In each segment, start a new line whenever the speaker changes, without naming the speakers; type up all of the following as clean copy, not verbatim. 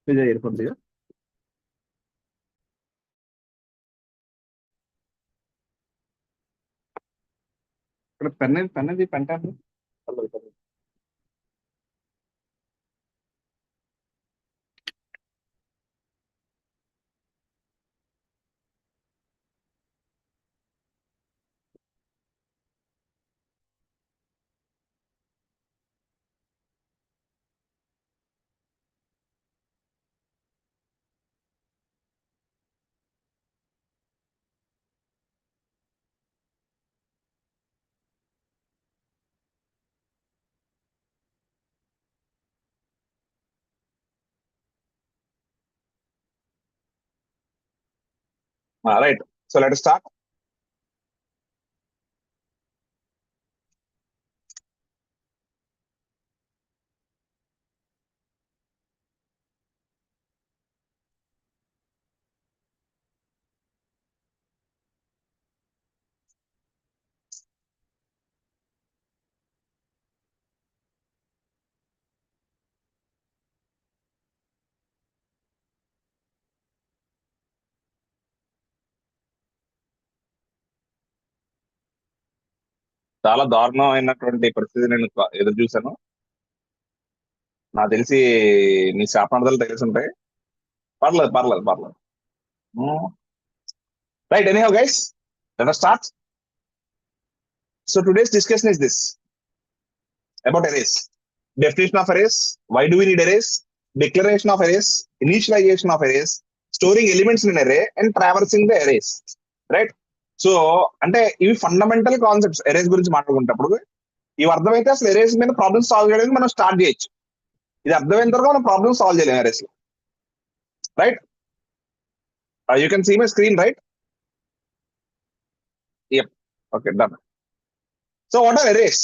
Vijay earphones ఇక్కడ pen పెంటాను. Right. So let start. చాలా దారుణమైనటువంటి పరిస్థితి నేను ఎదురు చూశాను. నాకు తెలిసి మీ శాపనార్థాలు తెలిసి ఉంటాయి. పర్లేదు పర్లేదు పర్లేదు. Right. Anyhow guys, let us start. So today's discussion is this about arrays. Definition of arrays, why do we need arrays, declaration of arrays, initialization of arrays, storing elements in an array and traversing the arrays. Right. So అంటే ఇవి fundamental concepts erase గురించి మాట్లాడుకుంటప్పుడు. ఇవి అర్థమైతే అసలు erase మీద problems solve చేయడానికి మనం start చేయొచ్చు. ఇది అర్థమైన తర్వాత మనం ప్రాబ్లమ్స్ సాల్వ్ చేయలేము ఎరేస్ లో. Right. You can see my screen, right? Okay, done. So what are arrays?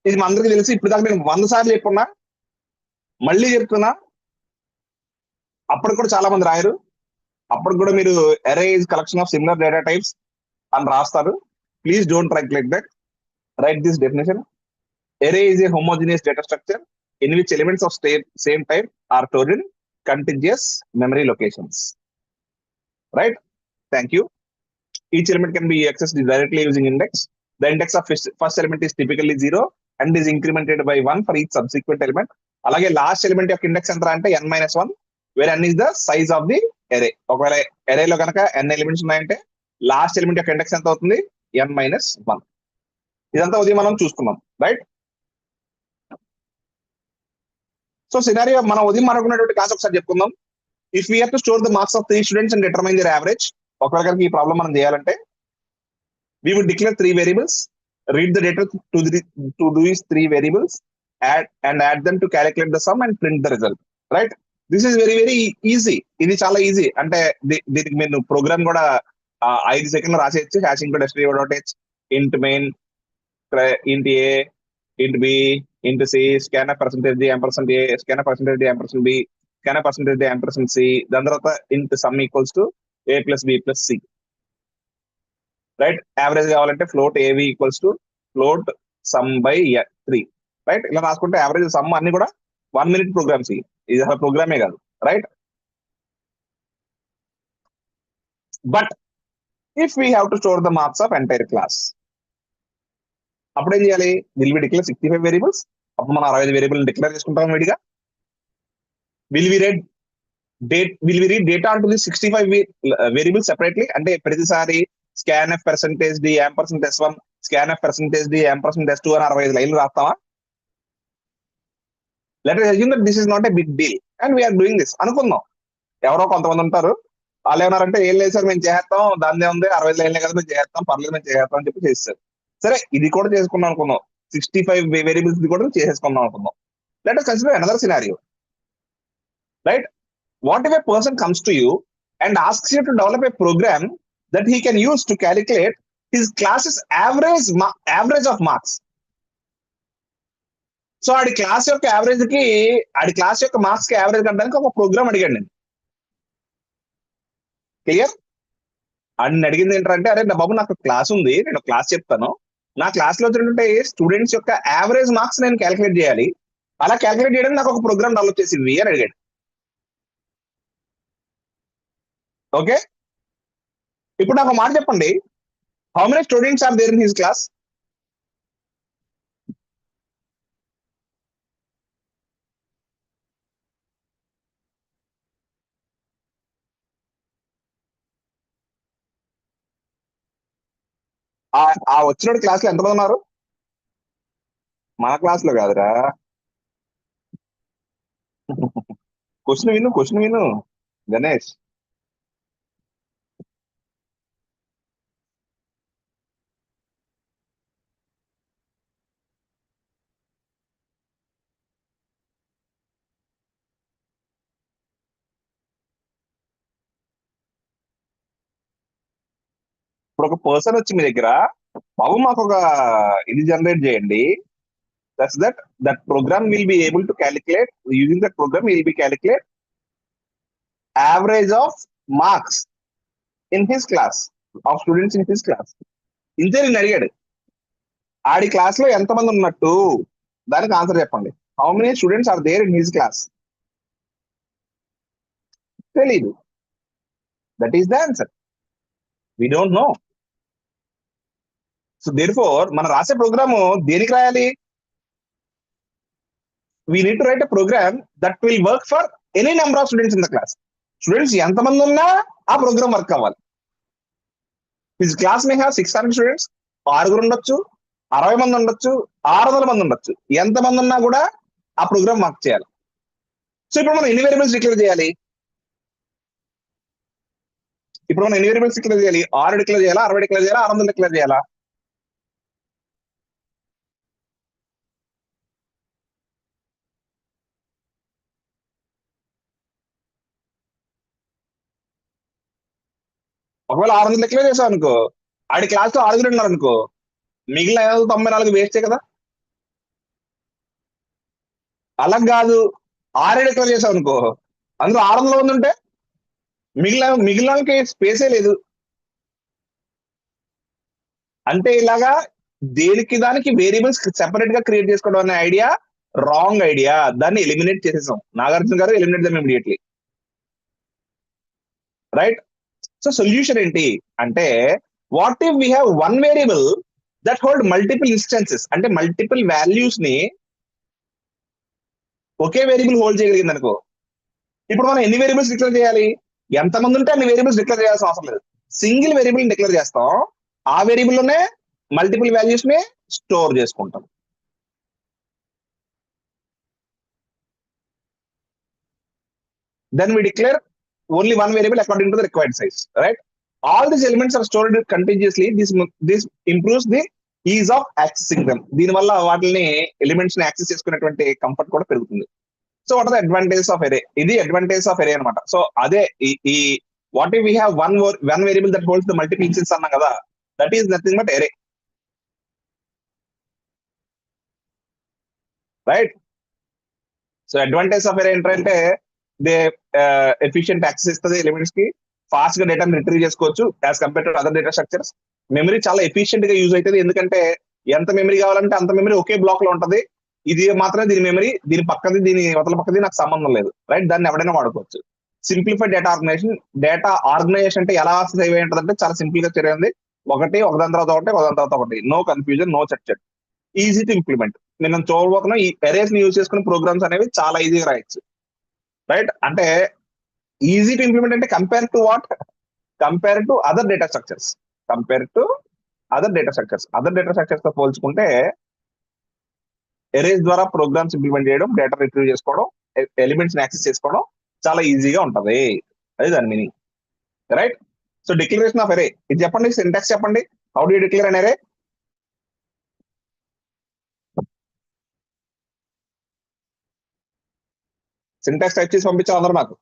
ఇది మా అందరికీ తెలిసి ఇప్పుడు దాకా నేను 100 సార్లు చెప్పున్నా, మళ్ళీ చెప్తున్నా. అప్పటికి కూడా చాలా మంది రాయరు. అప్పుడు కూడా మీరు array is collection of similar data types అని రాస్తారు. Please don't write like that. Right this definition. Array is a homogeneous data structure in which elements of same type are stored in contiguous memory locations. Right? Thank you. Each element can be accessed directly using index. The index of first element is typically 0 and is incremented by 1 for each subsequent element. అలాగే last element యొక్క index ఎంత అంటే n-1, where n is the size of the array. ఒకవేళ అరేలో కనుక n elements ఉన్నాయంటే last element యొక్క index ఎంత అవుతుంది? n-1. ఇదంతా ఉదయం మనం చూసుకున్నాం, రైట్? సో సినారియో మనం ఉదయం అనుకున్నటువంటి కాన్సెప్ట్ ఒకసారి చెప్పుకుందాం. If we have to store the marks of 3 students and determine their average. ఒకవేళ కనుక ఈ ప్రాబ్లం మనం చేయాలంటే we would declare 3 variables, read the data to these 3 variables, add them to calculate the sum and print the result. Right? This is very very easy. ఇది చాలా easy. అంటే దీనికి మీరు ప్రోగ్రామ్ కూడా 5 సెకండ్లు రాసేయచ్చు. హ్యాషింగ్ కూడా stdio.h, int main, int a, int b, int c, scanf percentage d ampersand a, scanf percentage d ampersand b, scanf percentage d ampersand c. దాని తర్వాత int sum equals to a plus b plus c. Right. Average కావాలంటే float av equals to float sum by 3. Right. ఇలా రాసుకుంటే average some అన్ని కూడా 1 minute programmes. ఇది అసలు ప్రోగ్రామే కాదు, right? But if we have to store the marks of entire class, అప్పుడు ఏం చేయాలి? Will we declare 65 variables. అప్పుడు మనం 65 వేరియబుల్ డిక్లేర్ చేసుకుంటాం విడిగా. Will we read data to the 65 variables separately. అంటే ప్రతిసారి scanf percentage d ampersand s1, scanf percentage d ampersand s2 అని 65 లైన్లు రాస్తామా? Let us assume that this is not a big deal and we are doing this అనుకుందాం. ఎవరో కొంతమంది ఉంటారు, వాళ్ళు ఏమన్నారంటే ఏం లేదు సార్ మేము చేస్తాం, దాన్ని ఉంది 65 లైన్లే కదా మేము చేస్తాం, పర్లేదు మేము చేస్తాం అని చెప్పి చేస్తారు. సరే, ఇది కూడా చేసుకున్నాం అనుకుందాం. 65 వేరియబుల్స్ కూడా చేసేసుకుందాం అనుకుందాం. Let us consider another scenario. Right? What if a person comes to you and asks you to develop a program that he can use to calculate his class's average of marks? So Audi class యొక్క average కి, ఆడి class యొక్క marks కి average కట్టడానికి ఒక programme అడిగాడు నేను. Clear? అని అడిగింది ఏంటంటే, అరే నా బాబు నాకు క్లాస్ ఉంది, నేను క్లాస్ చెప్తాను, నా క్లాస్ లో వచ్చినటువంటి స్టూడెంట్స్ యొక్క యావరేజ్ మార్క్స్ నేను క్యాలిక్యులేట్ చేయాలి, అలా క్యాలిక్యులేట్ చేయడానికి నాకు ఒక ప్రోగ్రామ్ డెవలప్ చేసింది అని అడిగాడు. ఓకే, ఇప్పుడు నాకు ఒక మాట చెప్పండి, how many students are there in his class? ఆ వచ్చిన క్లాస్ లో ఎంతమంది ఉన్నారు? మన క్లాస్ లో కాదురా. క్వశ్చన్ విను గణేష్. ఇప్పుడు ఒక పర్సన్ వచ్చి మీ దగ్గర, బాబు మాకు ఒక ఇది జనరేట్ చేయండి, that's that program will be able to calculate, using that program will be calculate average of marks in his class, of students in his class. ఇంతే నేను అడిగాడు. ఆడి క్లాస్ లో ఎంతమంది ఉన్నట్టు, దానికి ఆన్సర్ చెప్పండి. How many students are there in his class? తెలీదు. That is the answer. We don't know. So therefore మనం రాసే ప్రోగ్రాము దేనికి రాయాలి? We need to write a program that will work for any number of students in the class. Students ఎంతమంది ఉన్నా ఆ program work అవ్వాలి. His class may have 600 students, 6 ఉండొచ్చు, 60 మంది ఉండొచ్చు, 600 మంది ఉండొచ్చు, ఎంతమంది ఉన్నా కూడా ఆ ప్రోగ్రామ్ వర్క్ చేయాలి. సో ఇప్పుడు మనం ఎన్ని వేరియబుల్స్ డిక్లేర్ చేయాలి? ఇప్పుడు మనం ఎన్ని వేరియబుల్స్ డిక్లేర్ చేయాలి? 6 డిక్లేర్ చేయాలా, 60 డిక్లేర్ చేయాలా, 600 డిక్లేర్ చేయాలా? ఒకవేళ 600 డిక్లేర్ చేసాం అనుకో, ఆడి క్లాస్ లో 6 ఉన్నారు అనుకో, మిగిలిన 94 వేస్టే కదా. అలా కాదు, 6 డిక్లేర్ చేసాం అనుకో, అందులో 600 మంది ఉంటే మిగిలినకి స్పేసే లేదు. అంటే ఇలాగా దేనికి దానికి వేరియబుల్స్ సెపరేట్ గా క్రియేట్ చేసుకోవడం అనే ఐడియా రాంగ్ ఐడియా. దాన్ని ఎలిమినేట్ చేసేసాం. నాగార్జున గారు eliminate them immediately. Right. So solution ఏంటి అంటే, what if we have one variable that hold multiple instances, అంటే మల్టిపుల్ వాల్యూస్ ని ఒకే వేరియబుల్ హోల్డ్ చేయగలిగింది అనుకో. ఇప్పుడు మనం ఎన్ని వేరియబుల్స్ డిక్లేర్ చేయాలి? ఎంతమంది ఉంటే అన్ని వేరియబుల్స్ డిక్లేర్ చేయాల్సిన అవసరం లేదు. సింగిల్ వేరియబుల్ డిక్లేర్ చేస్తాం, ఆ వేరియబుల్ లోనే మల్టిపుల్ వాల్యూస్ ని స్టోర్ చేసుకుంటాం. Then we declare only one variable according to the required size, right? All these elements are stored continuously. This improves the ease of accessing them. దీనివల్ల వాటిని elements ని access చేసుకునేటువంటి comfort కూడా పెరుగుతుంది. So what are the advantages of array? ఇది advantage of array అనమాట. So అదే ఈ what if we have one variable that holds the multiple instance అన్నాం కదా, that is nothing but array, right? So advantage of array ఏంటంటే, they efficient access ఇస్తుంది elements కి, fast గా డేటాను రిట్రీవ్ చేసుకోవచ్చు as compare to other data structures. Memory చాలా efficient గా యూజ్ అవుతుంది, ఎందుకంటే ఎంత మెమరీ కావాలంటే అంత మెమరీ ఒకే బ్లాక్ లో ఉంటది. ఇది మాత్రమే దీని మెమరీ, దీని పక్కది దీని అవతల పక్కది నాకు సంబంధం లేదు, రైట్? దాన్ని ఎవడైనా వాడుకోవచ్చు. సింప్లిఫైడ్ డేటా ఆర్గనైజేషన్ అంటే ఎలా సేవ్ అయి ఉంటుంది అంటే చాలా సింపుల్ గా జరిగింది. ఒకదాని తర్వాత ఒకదాని తర్వాత ఒకటి, no confusion, no chat, easy to implement. నేను చూడబోతున్నా ఈ ఎరేస్ ని యూజ్ చేసుకునే ప్రోగ్రామ్స్ అనేవి చాలా ఈజీగా రాయొచ్చు, రైట్? అంటే ఈజీ టు ఇంప్లిమెంట్ అంటే compare to what? Compare to other data structures. Compare to other data structures తో పోల్చుకుంటే ఎరేస్ ద్వారా ప్రోగ్రామ్స్ ఇంప్లిమెంట్ చేయడం, డేటా రిట్రీవ్ చేసుకోవడం, ఎలిమెంట్స్ ని యాక్సెస్ చేసుకోవడం చాలా ఈజీగా ఉంటది. అది దాని meaning, right? So declaration of array ఇది చెప్పండి, సింటాక్స్ చెప్పండి. How do you declare an array? Syntax type చేసి పంపించాలి అందరూ నాకు.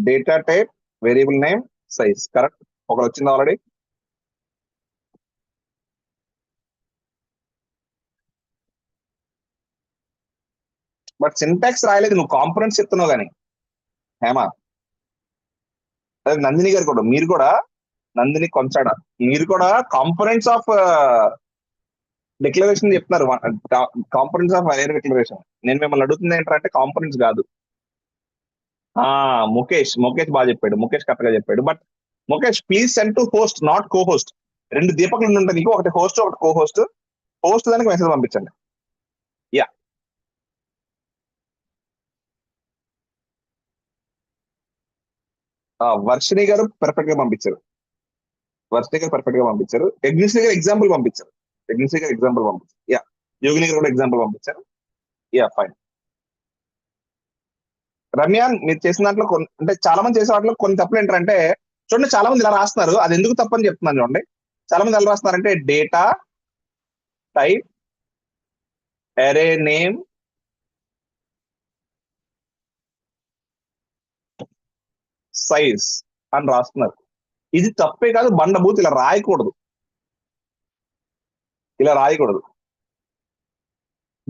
Data type, variable name, size, correct. ఒకటి వచ్చింది ఆల్రెడీ. బట్ సింటాక్స్ రాయలేదు, నువ్వు కాంపొనెంట్స్ చెప్తున్నావు కానీ హేమ. అదే నందిని గారు కూడా, మీరు కూడా నందిని కొంచాడ. మీరు కూడా కాంపోనెంట్స్ ఆఫ్ డిక్లరేషన్ చెప్తున్నారు. Components of array declaration. నేను మిమ్మల్ని అడుగుతుంది ఏంటంటే కాంపోనెంట్స్ కాదు. ముఖేష్ బాగా చెప్పాడు. ముఖేష్ కరెక్ట్ గా చెప్పాడు. But Mukesh please send to host, not co host. 2 దీపకులు ఉంటాయి నీకు, ఒకటి హోస్ట్ ఒకటి కో హోస్ట్. హోస్ట్ దానికి మెసేజ్ పంపించండి. యా, వర్షిణి గారు పర్ఫెక్ట్ గా పంపించారు. యజ్ఞశ్రీ గారు ఎగ్జాంపుల్ పంపించారు. యా, యోగిని గారు కూడా ఎగ్జాంపుల్ పంపించారు. Yeah, fine. రమ్య, మీరు చేసిన దాంట్లో అంటే చాలా మంది చేసే వాటిలో కొన్ని తప్పులు ఏంటంటే, చూడండి చాలా మంది ఇలా రాస్తున్నారు. అది ఎందుకు తప్పని చెప్తున్నాను చూడండి. చాలా మంది ఎలా రాస్తున్నారంటే data type array name size అని రాస్తున్నారు. ఇది తప్పే కాదు, బండబూత్. ఇలా రాయకూడదు.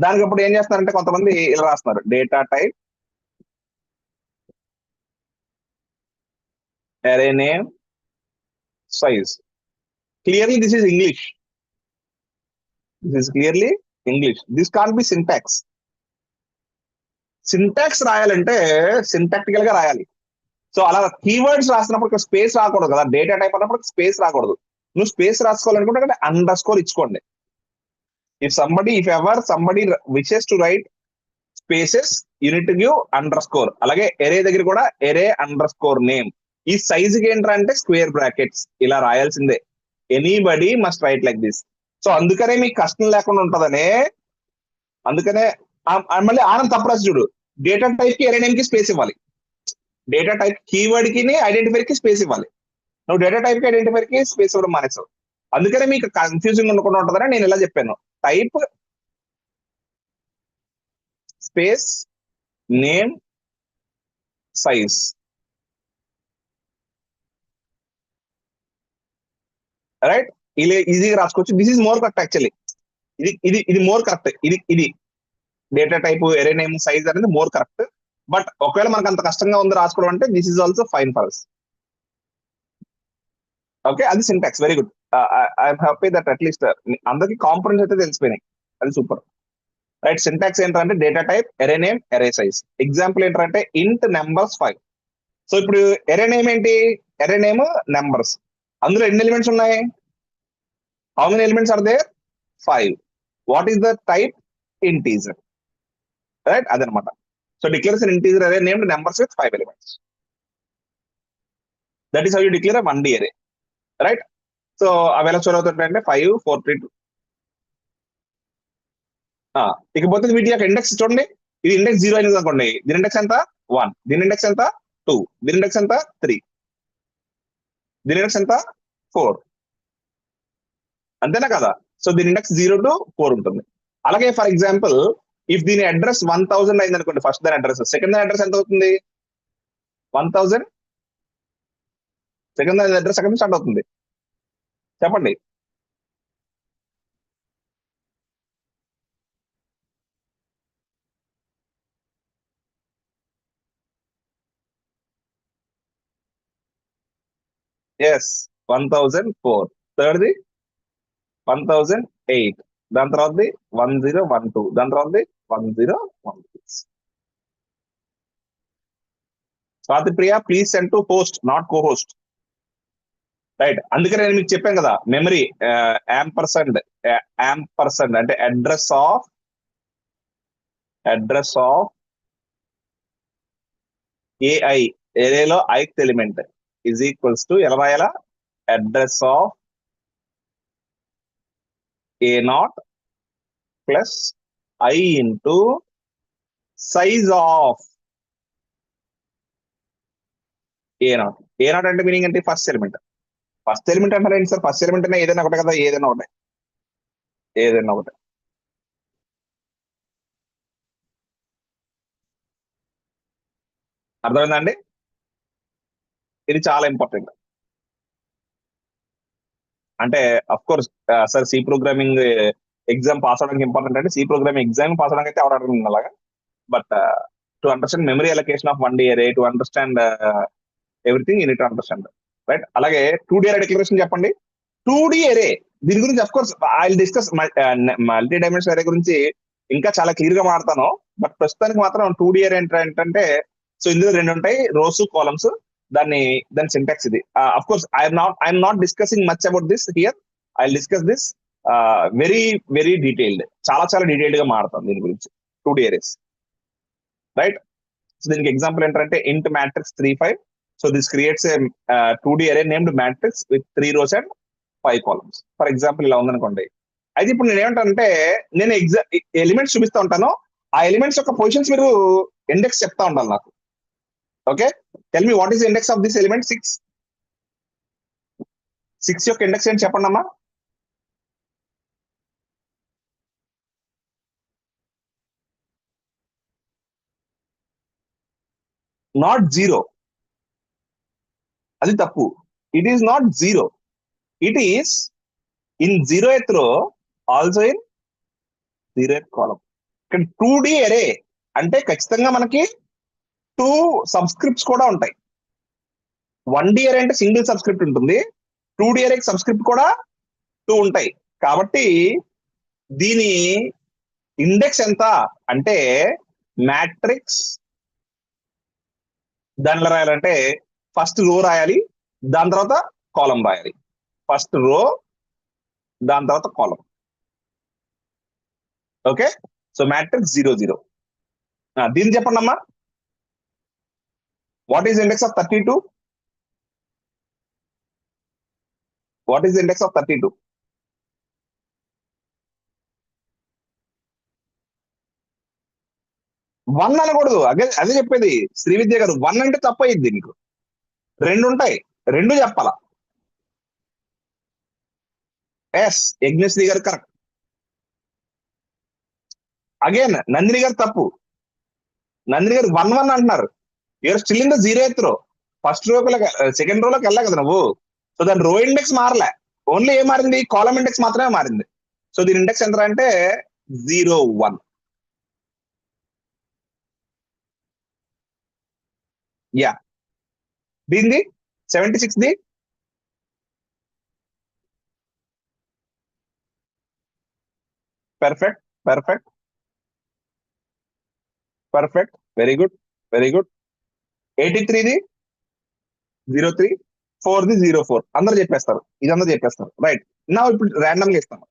దానికి అప్పుడు ఏం చేస్తున్నారంటే కొంతమంది ఇలా రాస్తున్నారు data type array name size. Clearly this is English. This can't be syntax. Syntax రాయాలంటే సింటాక్టికల్ గా రాయాలి. సో అలా కీవర్డ్స్ రాసినప్పుడు స్పేస్ రాకూడదు కదా. డేటా టైప్ అన్నప్పుడు స్పేస్ రాకూడదు. నువ్వు స్పేస్ రాసుకోవాలనుకుంటే అండర్ స్కోర్ ఇచ్చుకోండి. If ever somebody wishes to write spaces, you need give underscore. అలాగే ఎరే దగ్గర కూడా ఎరే అండర్ స్కోర్ నేమ్. ఈ సైజ్ కి ఏంటంటే స్క్వేర్ బ్రాకెట్స్ ఇలా రాయాల్సిందే. Anybody must write like this. So అందుకనే మీకు కష్టం లేకుండా ఉంటదనే. అందుకనే మళ్ళీ ఆనంద్ తప్పరాసి చూడు, డేటా టైప్ కి ఎరే నేమ్ కి స్పేస్ ఇవ్వాలి. డేటా టైప్ కీవర్డ్ కి ఐడెంటిఫైర్ కి స్పేస్ ఇవ్వాలి. నువ్వు డేటా టైప్ కి ఐడెంటిఫైర్ కి స్పేస్ ఇవ్వడం మానేసావు. అందుకనే మీకు కన్ఫ్యూజింగ్ ఉండకుండా ఉంటుందని నేను ఇలా చెప్పాను. Type space name size. Right, ఇలా ఈజీగా రాసుకోవచ్చు. This is more correct actually. ఇది మోర్ కరెక్ట్. ఇది data type array name size అనేది మోర్ కరెక్ట్. బట్ ఒకవేళ మనకు అంత కష్టంగా ఉంది రాసుకోవడం అంటే this is also fine for us. Okay, అది syntax. Very good. I'm happy that at least అందరికి కాంపోనెంట్స్ అయితే తెలిసిపోయినాయి. అది సూపర్. రైట్, సింటాక్స్ ఏంటంటే data type array name array size. Example ఏంటంటే ఇంట్ నెంబర్స్ 5. సో ఇప్పుడు ఎరే నేమ్ ఏంటి? Array name numbers. అందులో ఎన్ని ఎలిమెంట్స్ ఉన్నాయి? How many elements are there? 5. What is the type? Integer. Right, అదనమాట. So declares an integer array named numbers with 5 elements. That is how you declare a 1D array. Right. So అవి ఎలా store అవుతుంటాయంటే 5, 4, 3, 2. ఇకపోతే వీటి యొక్క index చూడండి. ఇది index 0 అయినది అనుకోండి, దీని ఇండెక్స్ ఎంత? 1. దీని ఇండెక్స్ ఎంత? 2. దీని ఇండెక్స్ ఎంత? 3. దీని ఇండెక్స్ ఎంత? 4. అంతేనా కదా? సో దీని ఇండెక్స్ 0 to 4 ఉంటుంది. అలాగే ఫర్ ఎగ్జాంపుల్ ఇఫ్ దీని అడ్రస్ 1000 అయింది అనుకోండి, ఫస్ట్ దాని అడ్రస్, సెకండ్ దాని అడ్రస్ ఎంత అవుతుంది? 1000. సెకండ్ దాని అడ్రస్ ఎక్కడ నుంచి స్టార్ట్ అవుతుంది చెప్పండి? ఎస్, 1004. థర్డ్ది 1008. దాని తర్వాతది 1012. దాని తర్వాతది 1016. Swathi Priya, please send to host, not cohost. Right, అందుకని నేను మీకు చెప్పాను కదా, మెమరీ యాంపర్సండ్ అంటే అడ్రస్ ఆఫ్ ఏఐ, ఏరేలో ith element is equals to ఎలా రాయాలా? Address of A0 plus I into size of A0. A0 అంటే మీనింగ్ అంటే ఫస్ట్ ఎలిమెంట్. అంటారు ఏంటి సార్? ఫస్ట్ ఎలిమెంట్ అయినా ఏదైనా ఒకటే కదా? ఏదైనా ఒకటే. అర్థమైందండి? ఇది చాలా ఇంపార్టెంట్. అంటే of course sir, C programming exam pass అవడానికి ఇంపార్టెంట్ అంటే సి ప్రోగ్రామింగ్ ఎగ్జామ్ పాస్ అవడానికి అయితే అవడం అలాగా. But to understand memory allocation of 1D array, to understand everything you need to understand. రైట్. అలాగే 2D అరే డిక్లరేషన్ చెప్పండి. 2D అరే దీని గురించి of course I discuss multi dimension array గురించి ఇంకా చాలా క్లియర్ గా మాడతాను. బట్ ప్రస్తుతానికి మాత్రం 2D అరే ఏంటంటే సో ఇందులో రెండు ఉంటాయి, రోస్ కాలమ్స్. దాని సింటాక్స్ ఇది. Of course I'm not discussing much about this here. I discuss this very very detailed, చాలా చాలా డీటెయిల్డ్ గా మాడతాం దీని గురించి 2D అరేస్. రైట్. సో దీనికి ఎగ్జాంపుల్ ఏంటంటే ఇంట్ matrix 3, 5. So this creates a 2D అరే named matrix with 3 rows and 5 columns. For example ఇలా ఉందనుకోండి. అయితే ఇప్పుడు నేను ఏమంటానంటే నేను ఎలిమెంట్స్ చూపిస్తా ఉంటాను, ఆ ఎలిమెంట్స్ యొక్క పొజిషన్స్ మీరు ఇండెక్స్ చెప్తా ఉండాలి నాకు. Okay, tell me what is index of this element 6. 6 యొక్క ఇండెక్స్ ఏంటి చెప్పండి అమ్మా. నాట్ 0, అది తప్పు. It is not 0, it is in 0th row, also in 0th column. ఇక్కడ 2D అరే అంటే ఖచ్చితంగా మనకి 2 సబ్స్క్రిప్ట్స్ కూడా ఉంటాయి. 1D అరే అంటే సింగిల్ సబ్స్క్రిప్ట్ ఉంటుంది, 2D అరేకి సబ్స్క్రిప్ట్ కూడా 2 ఉంటాయి. కాబట్టి దీని ఇండెక్స్ ఎంత అంటే మ్యాట్రిక్స్ దానిలో రాయాలంటే ఫస్ట్ రో రాయాలి, దాని తర్వాత కాలం రాయాలి. ఫస్ట్ రో, దాని తర్వాత కాలం. Okay, so matrix 0, 0. దీన్ని చెప్పండి అమ్మా. What is index of 32? What is index of 32? One అనకూడదు. అదే చెప్పేది శ్రీవిద్య గారు, 1 అంటే తప్పు అయ్యింది. నీకు 2 ఉంటాయి, 2 చెప్పాలా. ఎస్, యజ్ఞశ్రీ గారు కరెక్ట్. అగైన్ నందిని గారు తప్పు. నందిని గారు 1, 1 అంటున్నారు. You're still in the 0th row. First రోకి సెకండ్ రోలోకి వెళ్ళా కదా నువ్వు. సో దాని రో ఇండెక్స్ మారలే, ఓన్లీ ఏం మారింది, కాలం ఇండెక్స్ మాత్రమే మారింది. సో దీని ఇండెక్స్ ఎంత అంటే 0, 1. యా, దీనిది 76ది perfect, perfect, perfect, very good, very good. 83ది 03, 4ది 04. అందరు చెప్పేస్తారు, ఇదంతా చెప్పేస్తారు. రైట్. నా ఇప్పుడు ర్యాండమ్ గా ఇస్తాను.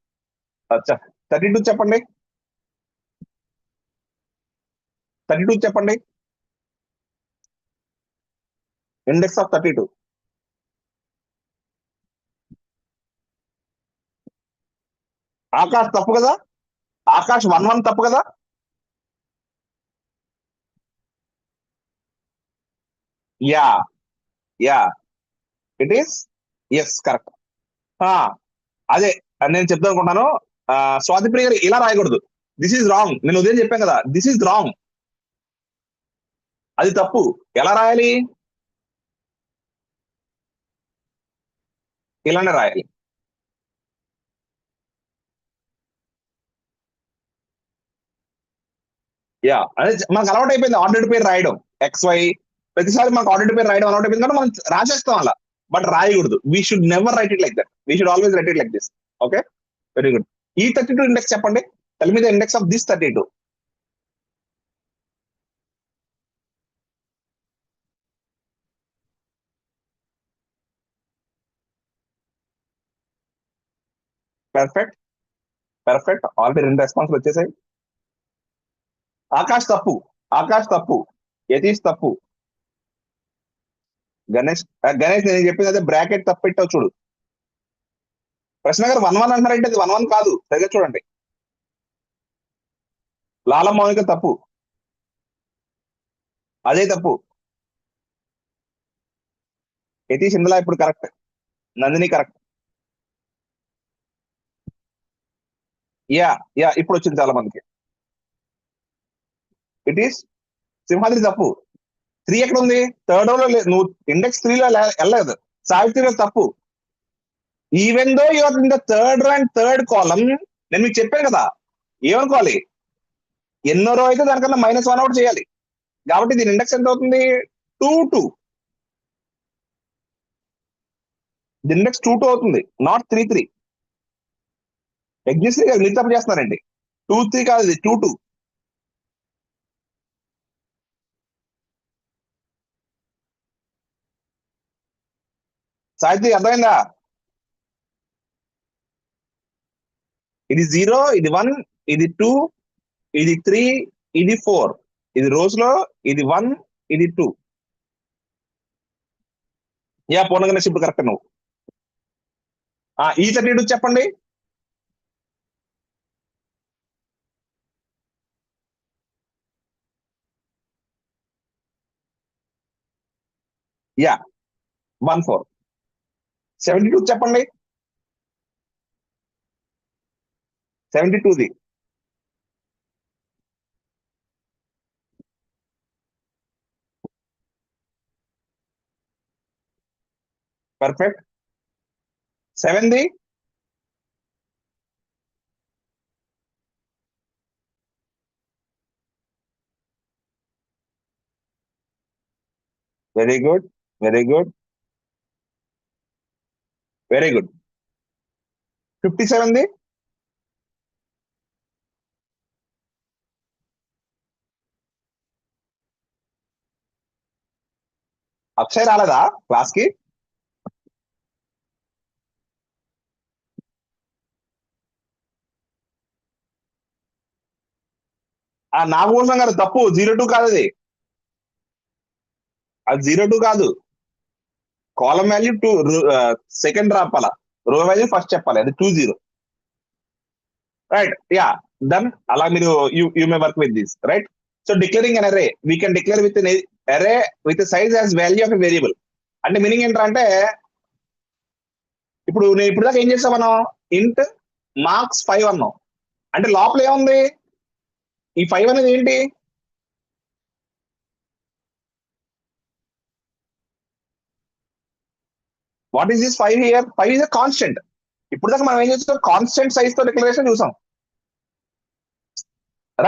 అచ్చా, 32 చెప్పండి. 32 చెప్పండి. Index of 32. ఆకాష్ తప్పు కదా. ఆకాష్ 1, 1 తప్పు కదా. Yeah, yeah, it is yes, correct. అదే నేను చెప్తాను అనుకుంటున్నాను. స్వాతి ప్రియ గారు ఇలా రాయకూడదు, దిస్ ఈజ్ రాంగ్. నేను ఉదయం చెప్పాను కదా, దిస్ ఈజ్ రాంగ్, అది తప్పు. ఎలా రాయాలి, ఇలానే రాయాలి. యా, అదే మనకు అలవాటు అయిపోయింది ఆర్డర్డ్ పేరు రాయడం. XY ప్రతిసారి మనకు ఆర్డర్డ్ పేరు రాయడం అలవాటు అయిపోయింది కాబట్టి మనం రాసేస్తాం అలా. బట్ రాయకూడదు. We should never right it like that. We should always right it like this. Okay, very good. ఈ 32 ఇండెక్స్ చెప్పండి. Tell me the index of this 32. Perfect, perfect. Already 2 response వచ్చేసాయి. ఆకాష్ తప్పు, ఆకాష్ తప్పు, యతీష్ తప్పు. గణేష్, గణేష్ నేను చెప్పింది అదే, బ్రాకెట్ తప్పు పెట్టావు చూడు. ప్రశ్న గారు 1, 1 అంటున్నారంటే అది 1, 1 కాదు, సరిగ్గా చూడండి. లాల మౌనిక తప్పు, అదే తప్పు. యతీష్ ఇందులో ఇప్పుడు correct. Nandini correct. Yeah, yeah, ఇప్పుడు వచ్చింది చాలా మందికి. ఇట్ ఈస్ సింహాద్రి తప్పు. 3 ఎక్కడ ఉంది, 3rd row లో నువ్వు ఇండెక్స్ 3లో వెళ్ళలేదు. సావిత్రిలో తప్పు. Even though your in the 3rd row and 3rd column, నేను మీకు చెప్పాను కదా ఏమనుకోవాలి, ఎన్నో రో అయితే దానికన్నా -1 అవుట్ చేయాలి. కాబట్టి దీని ఇండెక్స్ ఎంత అవుతుంది, 2, 2. దీని ఇండెక్స్ 2 2 అవుతుంది, నాట్ 3 3. ఎగ్జిస్ట్ మీరు తప్పు చేస్తున్నారండి. 2 3 కాదు, ఇది 2 2. సాహిత్య అర్థమైందా? ఇది 0, ఇది 1, ఇది 2, ఇది 3, ఇది 4. ఇది రోజ్ లో ఇది 1, ఇది 2. యా పూర్ణ గణేష్ ఇప్పుడు కరెక్ట్ నువ్వు. ఈ 32 చెప్పండి. యా 1 4. 72 చెప్పండి. 72ది పర్ఫెక్ట్. 7ది very good, very good, very good. 57ది అక్షయ్ రాలేదా క్లాస్ కి? నాగభూషణం గారు తప్పు, 02 కాదు అది. అది 02 కాదు. కాలం వాల్యూ 2, సెకండ్ రాపాల, రో వాల్యూ ఫస్ట్ చెప్పాలి. అది 20. Right, yeah done. అలా మీరు you may work with this, right. So declaring an array, we can declare with array with size as value of a variable. అంటే మీనింగ్ ఏంటంటే, ఇప్పుడు నేను ఇప్పుడు దాకా ఏం చేస్తాం మనం, ఇంట్ మార్క్స్ 5 అన్నాం. అంటే లోపల ఏముంది, ఈ 5 అనేది ఏంటి? What is this 5 here? 5 is a constant. ఇప్పుడు దాకా మనం ఏం చేస్తాం, కాన్స్టెంట్ సైజ్ తో డిక్లరేషన్ చూసాం,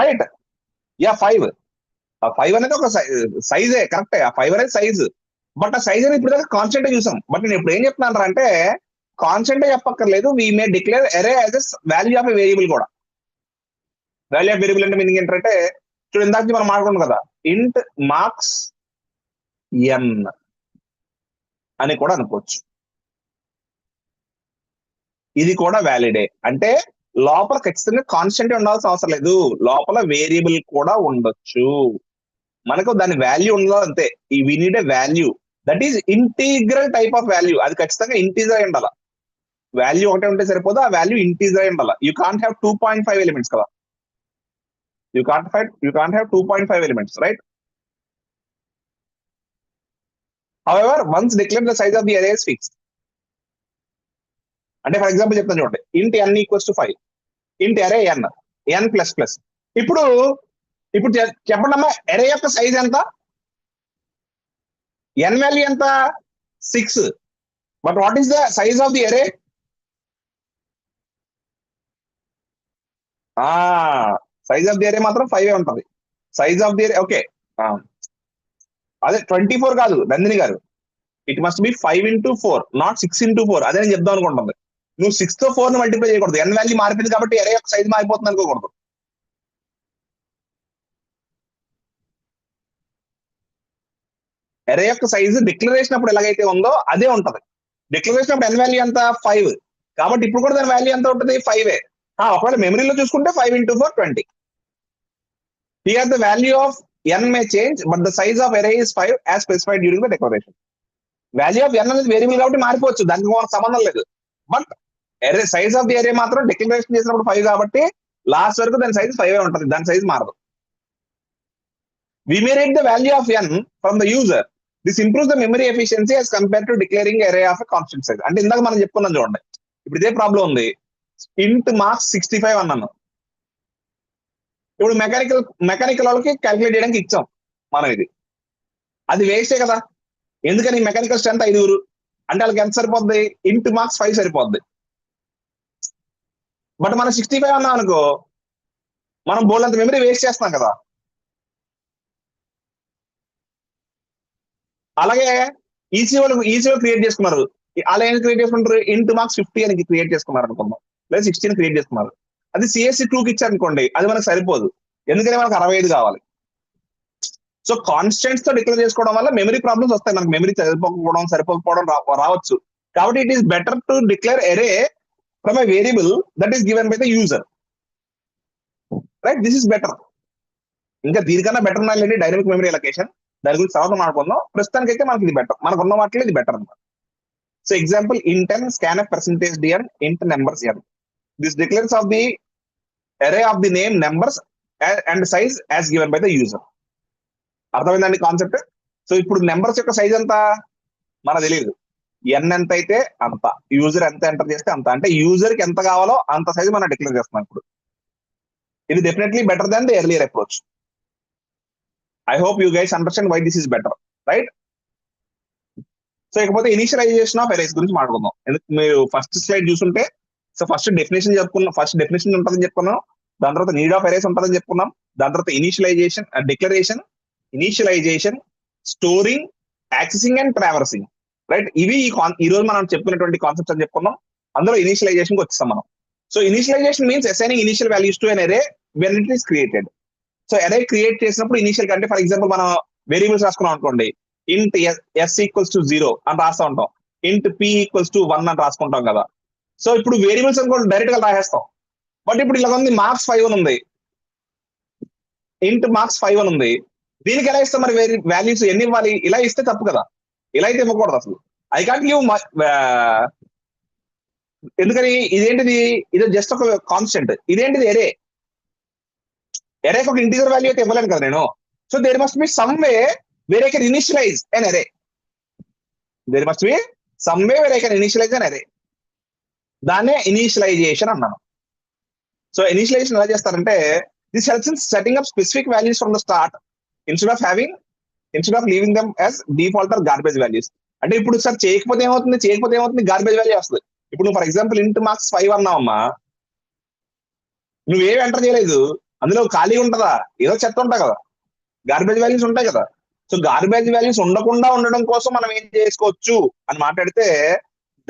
రైట్. యా 5. ఆ 5 అనేది ఒక సైజే, కరెక్టే. ఆ 5 అనేది సైజ్. బట్ ఆ సైజ్ అనేది ఇప్పుడు దాకా కాన్స్టెంట్ చూసాం. బట్ నేను ఇప్పుడు ఏం చెప్తున్నాను అంటే, కాన్స్టెంట్ చెప్పక్కర్లేదు, వీ మే డిక్లేర్ అరే as a value of a variable కూడా. వాల్యూ ఆఫ్ వేరియబుల్ అంటే మీనింగ్ ఏంటంటే, చూడు ఇందాక మనం మాట్లాడుకున్నాం కదా, ఇంట్ మార్క్స్ ఎన్ అని కూడా అనుకోవచ్చు. ఇది కూడా వ్యాలిడే. అంటే లోపల ఖచ్చితంగా కాన్స్టెంట్ ఉండాల్సిన అవసరం లేదు, లోపల వేరియబుల్ కూడా ఉండొచ్చు. మనకు దాని వాల్యూ ఉండాలి అంతే. We need a value that is integral type of value. అది ఖచ్చితంగా ఇంటీజర్ ఉండాల. వాల్యూ ఒకటే ఉంటే సరిపోదు, ఆ వాల్యూ ఇంటీజర్ ఉండాలి. యూ కాంట్ హ్యావ్ 2.5 ఎలిమెంట్స్ కదా. You can't have 2.5 elements, right. However once declare the size of the array is fixed. అంటే ఫర్ ఎగ్జాంపుల్ చెప్తాను చూడండి, ఇంట్ n ఈక్వల్స్ టు 5, ఇంట్ అరే n ప్లస్ ప్లస్. ఇప్పుడు చెప్పండి అమ్మా, అరే యొక్క సైజ్ ఎంత? n వాల్యూ ఎంత? 6. But what is the size of the అరే? సైజ్ ఆఫ్ ది అరే మాత్రం 5 ఉంటుంది. సైజ్ ఆఫ్ ది అరే ఓకే. అదే 24 కాదు నందిని గారు, it must be 5 into 4, not 6 into 4. అదే నేను చెప్దాం అనుకుంటుంది. నువ్వు 6 తో 4 ని మల్టిప్లై చేయకూడదు. n వాల్యూ మారిపోయింది కాబట్టి అరే యొక్క సైజ్ మారిపోతుంది అనుకోకూడదు. అరే యొక్క సైజ్ డిక్లరేషన్ అప్పుడు ఎలాగైతే ఉందో అదే ఉంటది. డిక్లరేషన్ అప్పుడు n వాల్యూ ఎంత? 5. కాబట్టి ఇప్పుడు కూడా దాని వాల్యూ ఎంత ఉంటుంది? 5. ఒకవేళ మెమరీలో చూసుకుంటే 5 into 4 20. Here the value of n may change, but the size of array is 5 as specified during the declaration. Value of n అనేది వేరియబుల్ కాబట్టి మారిపోవచ్చు, దానికి మనకు సంబంధం లేదు. బట్ అరే సైజ్ ఆఫ్ ది అరే మాత్రం డిక్లరేషన్ చేసినప్పుడు 5 కాబట్టి లాస్ట్ వరకు దాని సైజ్ 5 ఉంటుంది, దాని సైజ్ మారదు. We may read the value of n from the user. This improves the memory efficiency as compared to declaring array of a constant size. అంటే ఇందాక మనం చెప్పుకున్నాం చూడండి, ఇప్పుడు ఇదే ప్రాబ్లం ఉంది. ఇంట్ మార్క్స్ 65 అన్నాను. ఇప్పుడు మెకానికల్ వాళ్ళకి క్యాల్కులేట్ చేయడానికి ఇచ్చాం మనం, ఇది అది వేస్టే కదా. ఎందుకని మెకానికల్ స్ట్రెంత్ 5 అంటే వాళ్ళకి ఎంత సరిపోద్ది? ఇంట్ మార్క్స్ 5 సరిపోద్ది. బట్ మనం 65 అన్నాం అనుకో, మనం బోల్డ్ అంత మెమరీ వేస్ట్ చేస్తున్నాం కదా. అలాగే ఈసీ వాళ్ళు క్రియేట్ చేసుకున్నారు, అలా ఏం క్రియేట్ చేసుకుంటారు, ఇంటూ మార్క్స్ 50 అని క్రియేట్ చేసుకున్నారు అనుకుందాం, లేదా 60 క్రియేట్ చేసుకున్నారు. అది సిఎస్సి 2కి ఇచ్చారు అనుకోండి, అది మనకు సరిపోదు, ఎందుకంటే మనకు 65 కావాలి. సో కాన్స్టెంట్స్ తో డిక్లేర్ చేసుకోవడం వల్ల మెమరీ ప్రాబ్లమ్స్ వస్తాయి, మనకు మెమరీ సరిపోకపోవడం రావచ్చు. కాబట్టి it is better to declare array from a variable that is given by the user, right? This is better. ఇంకా దీనికన్నా బెటర్ ఉన్నాయండి డైనమిక్ మెమరీ అలొకేషన్, దాని గురించి తర్వాత మాట్లాడుకుందాం. ప్రస్తుతానికి అయితే మనకి ఇది బెటర్, మనకు ఉన్న వాటిలో ఇది బెటర్ అనమాట. So example int n scanf percentage dn int numbers n. This declares of the array of the name numbers and size as given by the user. అర్థమైందండి కాన్సెప్ట్? సో ఇప్పుడు నెంబర్స్ యొక్క size ఎంత మనకు తెలియదు, ఎన్ ఎంత అయితే అంత, యూజర్ ఎంత ఎంటర్ చేస్తే అంత, అంటే యూజర్ కి ఎంత కావాలో అంత సైజ్ మనం డిక్లేర్ చేస్తున్నాం ఇప్పుడు. ఇది definitely better than the earlier approach. I hope you guys understand why this is better, right? So ఇకపోతే ఇనిషియలైజేషన్ ఆఫ్ ఎరేస్ గురించి మాట్లాడుకుందాం. ఎందుకు మీరు ఫస్ట్ స్లైడ్ చూసుంటే, సో ఫస్ట్ డెఫినేషన్ చెప్పుకున్నాం, ఫస్ట్ డెఫినేషన్ ఉంటుందని చెప్పుకున్నాం, దాని తర్వాత నీడ్ ఆఫ్ ఎరేస్ ఉంటుందని చెప్పుకున్నాం, దాని తర్వాత initialisation, declaration, initialisation, storing, accessing and traversing, right? ఇవి ఈ రోజు మనం చెప్పుకున్నటువంటి కాన్సెప్ట్స్ అని చెప్పుకున్నాం. అందులో ఇనిషియలైజేషన్ కి వచ్చేస్తాం మనం. So initialization means assigning initial values to an array when it is created. So array create చేసినప్పుడు ఇనిషియల్ అంటే ఫర్ ఎగ్జాంపుల్ మనం వేరియబుల్స్ రాసుకున్నాం అనుకోండి, ఇంట్ s ఈక్వల్స్ టు 0 అని రాస్తా ఉంటాం, ఇంట్ p ఈక్వల్స్ టు 1 అని రాసుకుంటాం కదా. సో ఇప్పుడు వేరియబుల్స్ అనుకోండి డైరెక్ట్ గా రాసేస్తాం. బట్ ఇప్పుడు ఇలా ఉంది, మార్క్స్ 5 అని ఉంది, ఇంట్ మార్క్స్ 5 అని ఉంది, దీనికి ఎలా ఇస్తాం మరి వాల్యూస్ ఎన్ని ఇవ్వాలి? ఇలా ఇస్తే తప్పు కదా, ఇలా అయితే ఇవ్వకూడదు అసలు. ఐ కాంట్ గివ్ ఎందుకని? ఇదేంటిది? ఇది జస్ట్ ఒక కాన్స్టెంట్, ఇదేంటిది ఎరే, ఎరేకి ఒక ఇంటీజర్ వాల్యూ అయితే ఇవ్వలేను కదా నేను. So there must be some way where I can initialize an array, there must be some way where I can initialize an array. దాన్నే ఇనిషియలైజేషన్ అన్నాను. సో ఇనిషియలైజేషన్ ఎలా చేస్తారంటే, this helps in setting up specific values from the start instead of leaving them as default or garbage values. అంటే ఇప్పుడు sir చేయకపోతే ఏమవుతుంది, garbage value వస్తుంది. ఇప్పుడు నువ్వు ఫర్ ఎగ్జాంపుల్ ఇంట్ మార్క్స్ 5 అన్నావమ్మా, నువ్వేమి ఎంటర్ చేయలేదు, అందులో ఖాళీ ఉంటుందా? ఏదో చెత్త ఉంటా కదా, గార్బేజ్ వాల్యూస్ ఉంటాయి కదా. సో గార్బేజ్ వాల్యూస్ ఉండకుండా ఉండడం కోసం మనం ఏం చేసుకోవచ్చు అని మాట్లాడితే,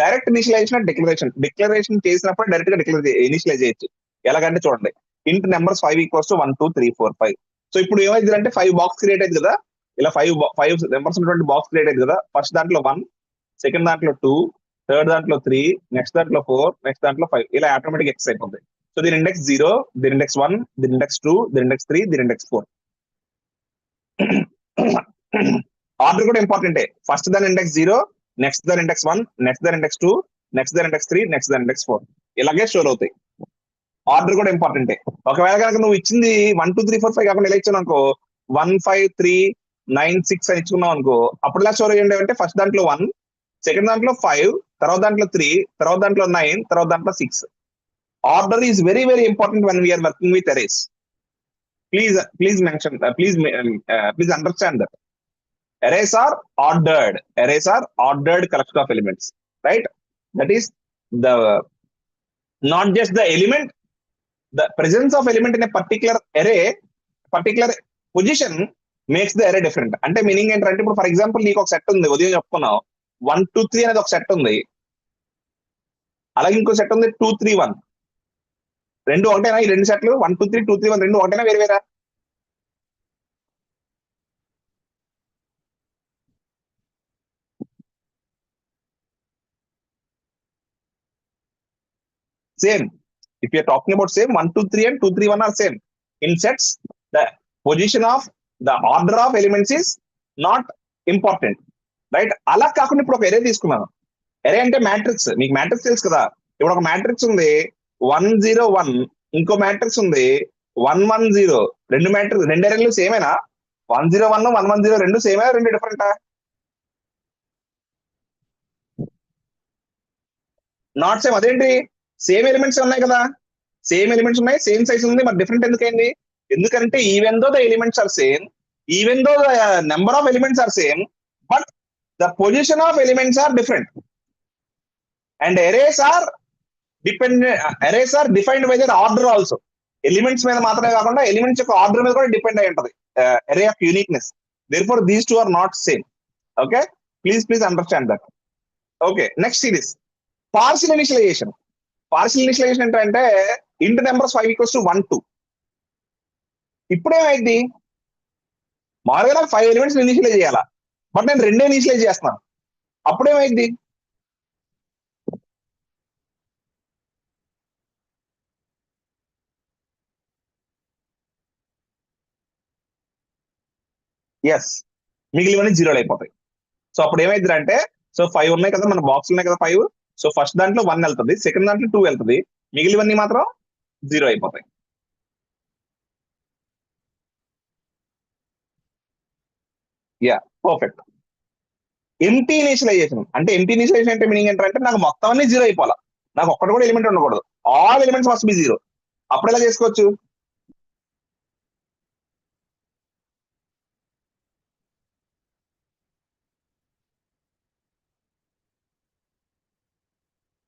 డైరెక్ట్ ఇనిషియలైజేషన్, డిక్లరేషన్ చేసినప్పుడు డైరెక్ట్ గా ఇనిషియలైజ్ చేయొచ్చు. ఎలాగంటే చూడండి, ఇంట్ నెంబర్స్ 5 ఈక్వల్స్ టు 1 2 3 4 5. సో ఇప్పుడు ఏమైంది అంటే 5 బాక్స్ క్రియేట్ అయింది కదా, ఇలా 5 నెంబర్స్ ఉన్నటువంటి బాక్స్ క్రియేట్ అయింది కదా. ఫస్ట్ దాంట్లో 1, సెకండ్ దాంట్లో 2, థర్డ్ దాంట్లో 3, నెక్స్ట్ దాంట్లో 4, నెక్స్ట్ దాంట్లో 5, ఇలా ఆటోమేటిక్ ఎక్స్ అయిపోతుంది. సో దీని ఇండెక్స్ 0, దీని ఇండెక్స్ 1, దీని ఇండెక్స్ 2, దీని ఇండెక్స్ 3, దీని ఇండెక్స్ 4. ఆర్డర్ కూడా ఇంపార్టెంటే. ఫస్ట్ దాని ఇండెక్స్ 0, నెక్స్ట్ దాని ఇండెక్స్ 1, నెక్స్ట్ దాని ఇండెక్స్ 2, నెక్స్ట్ దాని ఇండెక్స్ 3, నెక్స్ట్ దాని ఇండెక్స్ 4, ఇలాగే స్టోర్ అవుతాయి. ఆర్డర్ కూడా ఇంపార్టెంటే. ఒకవేళ కనుక నువ్వు ఇచ్చింది 1 2 3 4 5 కాకుండా ఇలా ఇచ్చాను అనుకో, 1 5 3 9 6 అని ఇచ్చుకున్నావు అనుకో, అప్పుడు ఇలా స్టోర్ అయ్యండి అంటే ఫస్ట్ దాంట్లో 1, సెకండ్ దాంట్లో 5, తర్వాత దాంట్లో 3, తర్వాత దాంట్లో 9, తర్వాత దాంట్లో 6. Order is very very important when we are working with arrays. Please understand that arrays are ordered collection of elements, right? That is the not just the element, the presence of element in a particular array, particular position makes the array different. అంటే meaning ఏంటంటే, ఇప్పుడు for example నీకు ఒక set ఉంది, ఉదయం చెప్పుకున్నావు 1 2 3 అనేది ఒక set ఉంది, అలాగే ఇంకో సెట్ ఉంది 2 3 1. రెండు ఒకటేనా? ఈ రెండు సెట్లు 1 2 3 2 3 1 రెండు ఒకటేనా, వేరే వేరా? Same. If you are talking about same, 1 2 3 and 2 3 1 are same. In sets, the position of the order of elements is not important, right? అలా కాకుండా ఇప్పుడు ఒక ఎరే తీసుకున్నాను. ఎరే అంటే మ్యాట్రిక్స్, మీకు మ్యాట్రిక్స్ తెలుసు కదా. ఇప్పుడు ఒక మ్యాట్రిక్స్ ఉంది 1 0 1, ఇంకో మ్యాట్రిక్స్ ఉంది 1 1 0. రెండు ఎరేలు సేమేనా? 1 0 1 1 1 0 రెండు సేమేనా, రెండు డిఫరెంటా? Not same. అదేంటి? సేమ్ ఎలిమెంట్స్ ఉన్నాయి కదా, సేమ్ ఎలిమెంట్స్ ఉన్నాయి, సేమ్ సైజ్ ఉంది, మరి డిఫరెంట్ ఎందుకైంది? ఎందుకంటే even though the elements are same, even though the number of elements are same, but the position of elements are different. And arrays are defined by their order also. Elements మీద మాత్రమే కాకుండా elements యొక్క order మీద కూడా depend అయి ఉంటది array of uniqueness. Therefore these two are not same. Okay, please understand that. Okay, next series partial initialisation. Partial initialisation ఏంటంటే int numbers 5 equals to 1 2. ఇప్పుడేమైంది, మామూలుగా నాకు 5 ఎలిమెంట్స్ ఇనిషియలైజ్ చేయాలా, బట్ నేను 2 ఇనిషియలైజ్ చేస్తున్నాను. అప్పుడేమైంది, ఎస్, మిగిలివన్నీ జీరోలు అయిపోతాయి. సో అప్పుడు ఏమైంది అంటే, సో 5 ఉన్నాయి కదా, మన బాక్స్ ఉన్నాయి కదా 5. సో ఫస్ట్ దాంట్లో 1 వెళ్తుంది, సెకండ్ దాంట్లో 2 వెళ్తుంది, మిగిలివన్నీ మాత్రం 0 అయిపోతాయి. Yeah, perfect. ఎంటీ ఇనిషియలైజేషన్ అంటే, ఎంటీ ఇనిషియలైజేషన్ అంటే మీనింగ్ ఏంటంటే నాకు మొత్తం అన్ని 0 అయిపోవాలా, నాకు ఒక్కటి కూడా ఎలిమెంట్ ఉండకూడదు, ఆల్ ఎలిమెంట్స్ మస్ట్ బి 0. అప్పుడు ఎలా చేసుకోవచ్చు,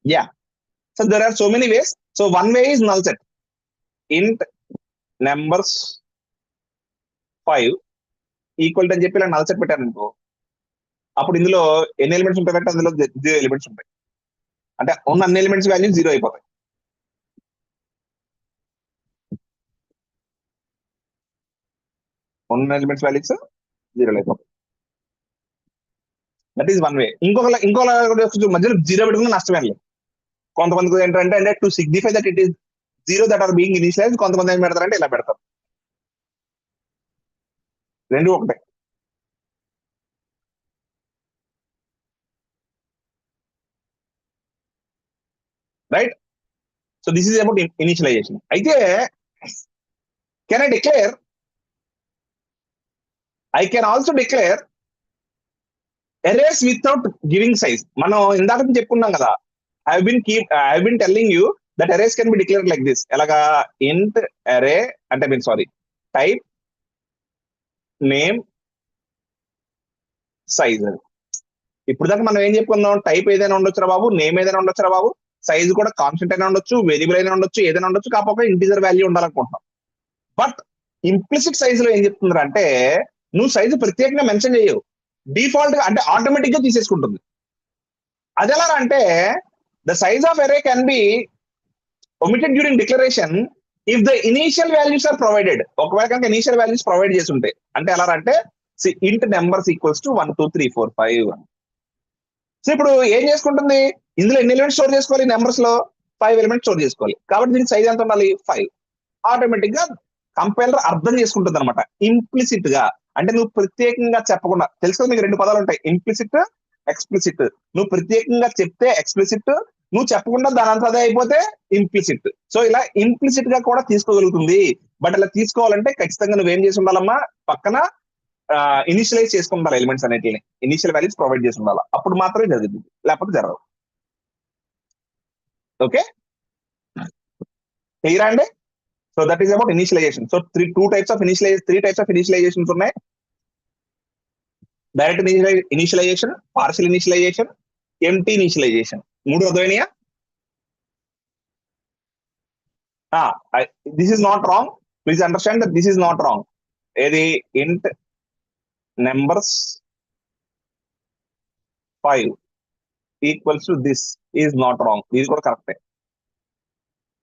yeah. So there are so many ways. So one way is null set. int numbers 5 equal అని చెప్పి ఇలా null set పెట్టాను అనుకో, అప్పుడు ఇందులో ఎన్ని ఎలిమెంట్స్ ఉంటాయి అంటే అందులో 0 ఎలిమెంట్స్ ఉంటాయి, అంటే ఉన్న అన్ని ఎలిమెంట్స్ వాల్యూ 0 అయిపోతాయి. ఉన్న ఎలిమెంట్స్ వాల్యూస్ 0 అయిపోతాయి. That is one way. ఇంకొక మధ్యలో 0 పెట్టుకున్న నష్టమే లేదు. కొంతమందికి ఏంటంటే అంటే to signify that it is 0 that are being initialize, కొంతమంది ఏం పెడతారంటే ఇలా పెడతారు. రెండు ఒకటే. Right. So this is about initialization. అయితే can I can also declare arrays without giving size. మనం ఇందాక చెప్పుకున్నాం కదా, I been telling you that arrays can be declare like this. ఎలాగా, ఇంట్ అరే అంటే సారీ, టైప్ నేమ్ సైజ్. ఇప్పుడు దాకా మనం ఏం చెప్పుకుందాం, టైప్ ఏదైనా ఉండొచ్చురా బాబు, నేమ్ ఏదైనా ఉండొచ్చురా బాబు, సైజ్ కూడా కాన్స్టెంట్ అయినా ఉండొచ్చు, వేరియబుల్ అయినా ఉండొచ్చు, ఏదైనా ఉండొచ్చు, కాకపోతే ఇంటీజర్ వాల్యూ ఉండాలనుకుంటున్నాం. బట్ ఇంప్లిసిట్ సైజ్ లో ఏం చెప్తున్నారు అంటే, నువ్వు సైజు ప్రత్యేకంగా మెన్షన్ చేయవు, డిఫాల్ట్ గా అంటే ఆటోమేటిక్ గా తీసేసుకుంటుంది. అది ఎలా అంటే, the size of array can be omitted during declaration if the initial values are provided. ఒకవేళ కనుక ఇనీషియల్ వాల్యూస్ ప్రొవైడ్ చేసి ఉంటాయి అంటే ఎలా అంటే, ఇంట్ నెంబర్స్ ఈక్వల్స్ టు 1 2 3 4 5. సో ఇప్పుడు ఏం చేసుకుంటుంది, ఇందులో ఎన్ని ఎలిమెంట్స్ స్టోర్ చేసుకోవాలి, నెంబర్స్ లో 5 ఎలిమెంట్స్ స్టోర్ చేసుకోవాలి, కాబట్టి దీనికి సైజ్ ఎంత ఉండాలి, 5. ఆటోమేటిక్ గా కంపైలర్ అర్థం చేసుకుంటుంది అనమాట, ఇంప్లిసిట్ గా. అంటే నువ్వు ప్రత్యేకంగా చెప్పకుండా, తెలుసు మీకు 2 పదాలు ఉంటాయి, ఇంప్లిసిట్ ఎక్స్ప్లిసిట్. నువ్వు ప్రత్యేకంగా చెప్తే ఎక్స్ప్లిసిట్, నువ్వు చెప్పకుండా దాని అంతా అదే అయిపోతే ఇంప్లిసిట్. సో ఇలా ఇంప్లిసిట్ గా కూడా తీసుకోగలుగుతుంది. బట్ ఇలా తీసుకోవాలంటే ఖచ్చితంగా నువ్వేం చేసి ఉండాలమ్మా, పక్కన ఇనిషియలైజ్ చేసుకుంటారు ఎలిమెంట్స్ అనేటిని, ఇనిషియల్ వాల్యూస్ ప్రొవైడ్ చేసి ఉండాలి, అప్పుడు మాత్రమే జరుగుతుంది, లేకపోతే జరగదు. ఓకే, క్లియర్ అండి? So that is about initialization. So three types of initializations ఉన్నాయి. Direct initialization, partial initialization, empty initialization. 3 అర్థమైనయా? This is not wrong, please understand that this is not wrong. ఏది, int numbers 5 equals to this is not wrong, ఇది కూడా కరెక్టే.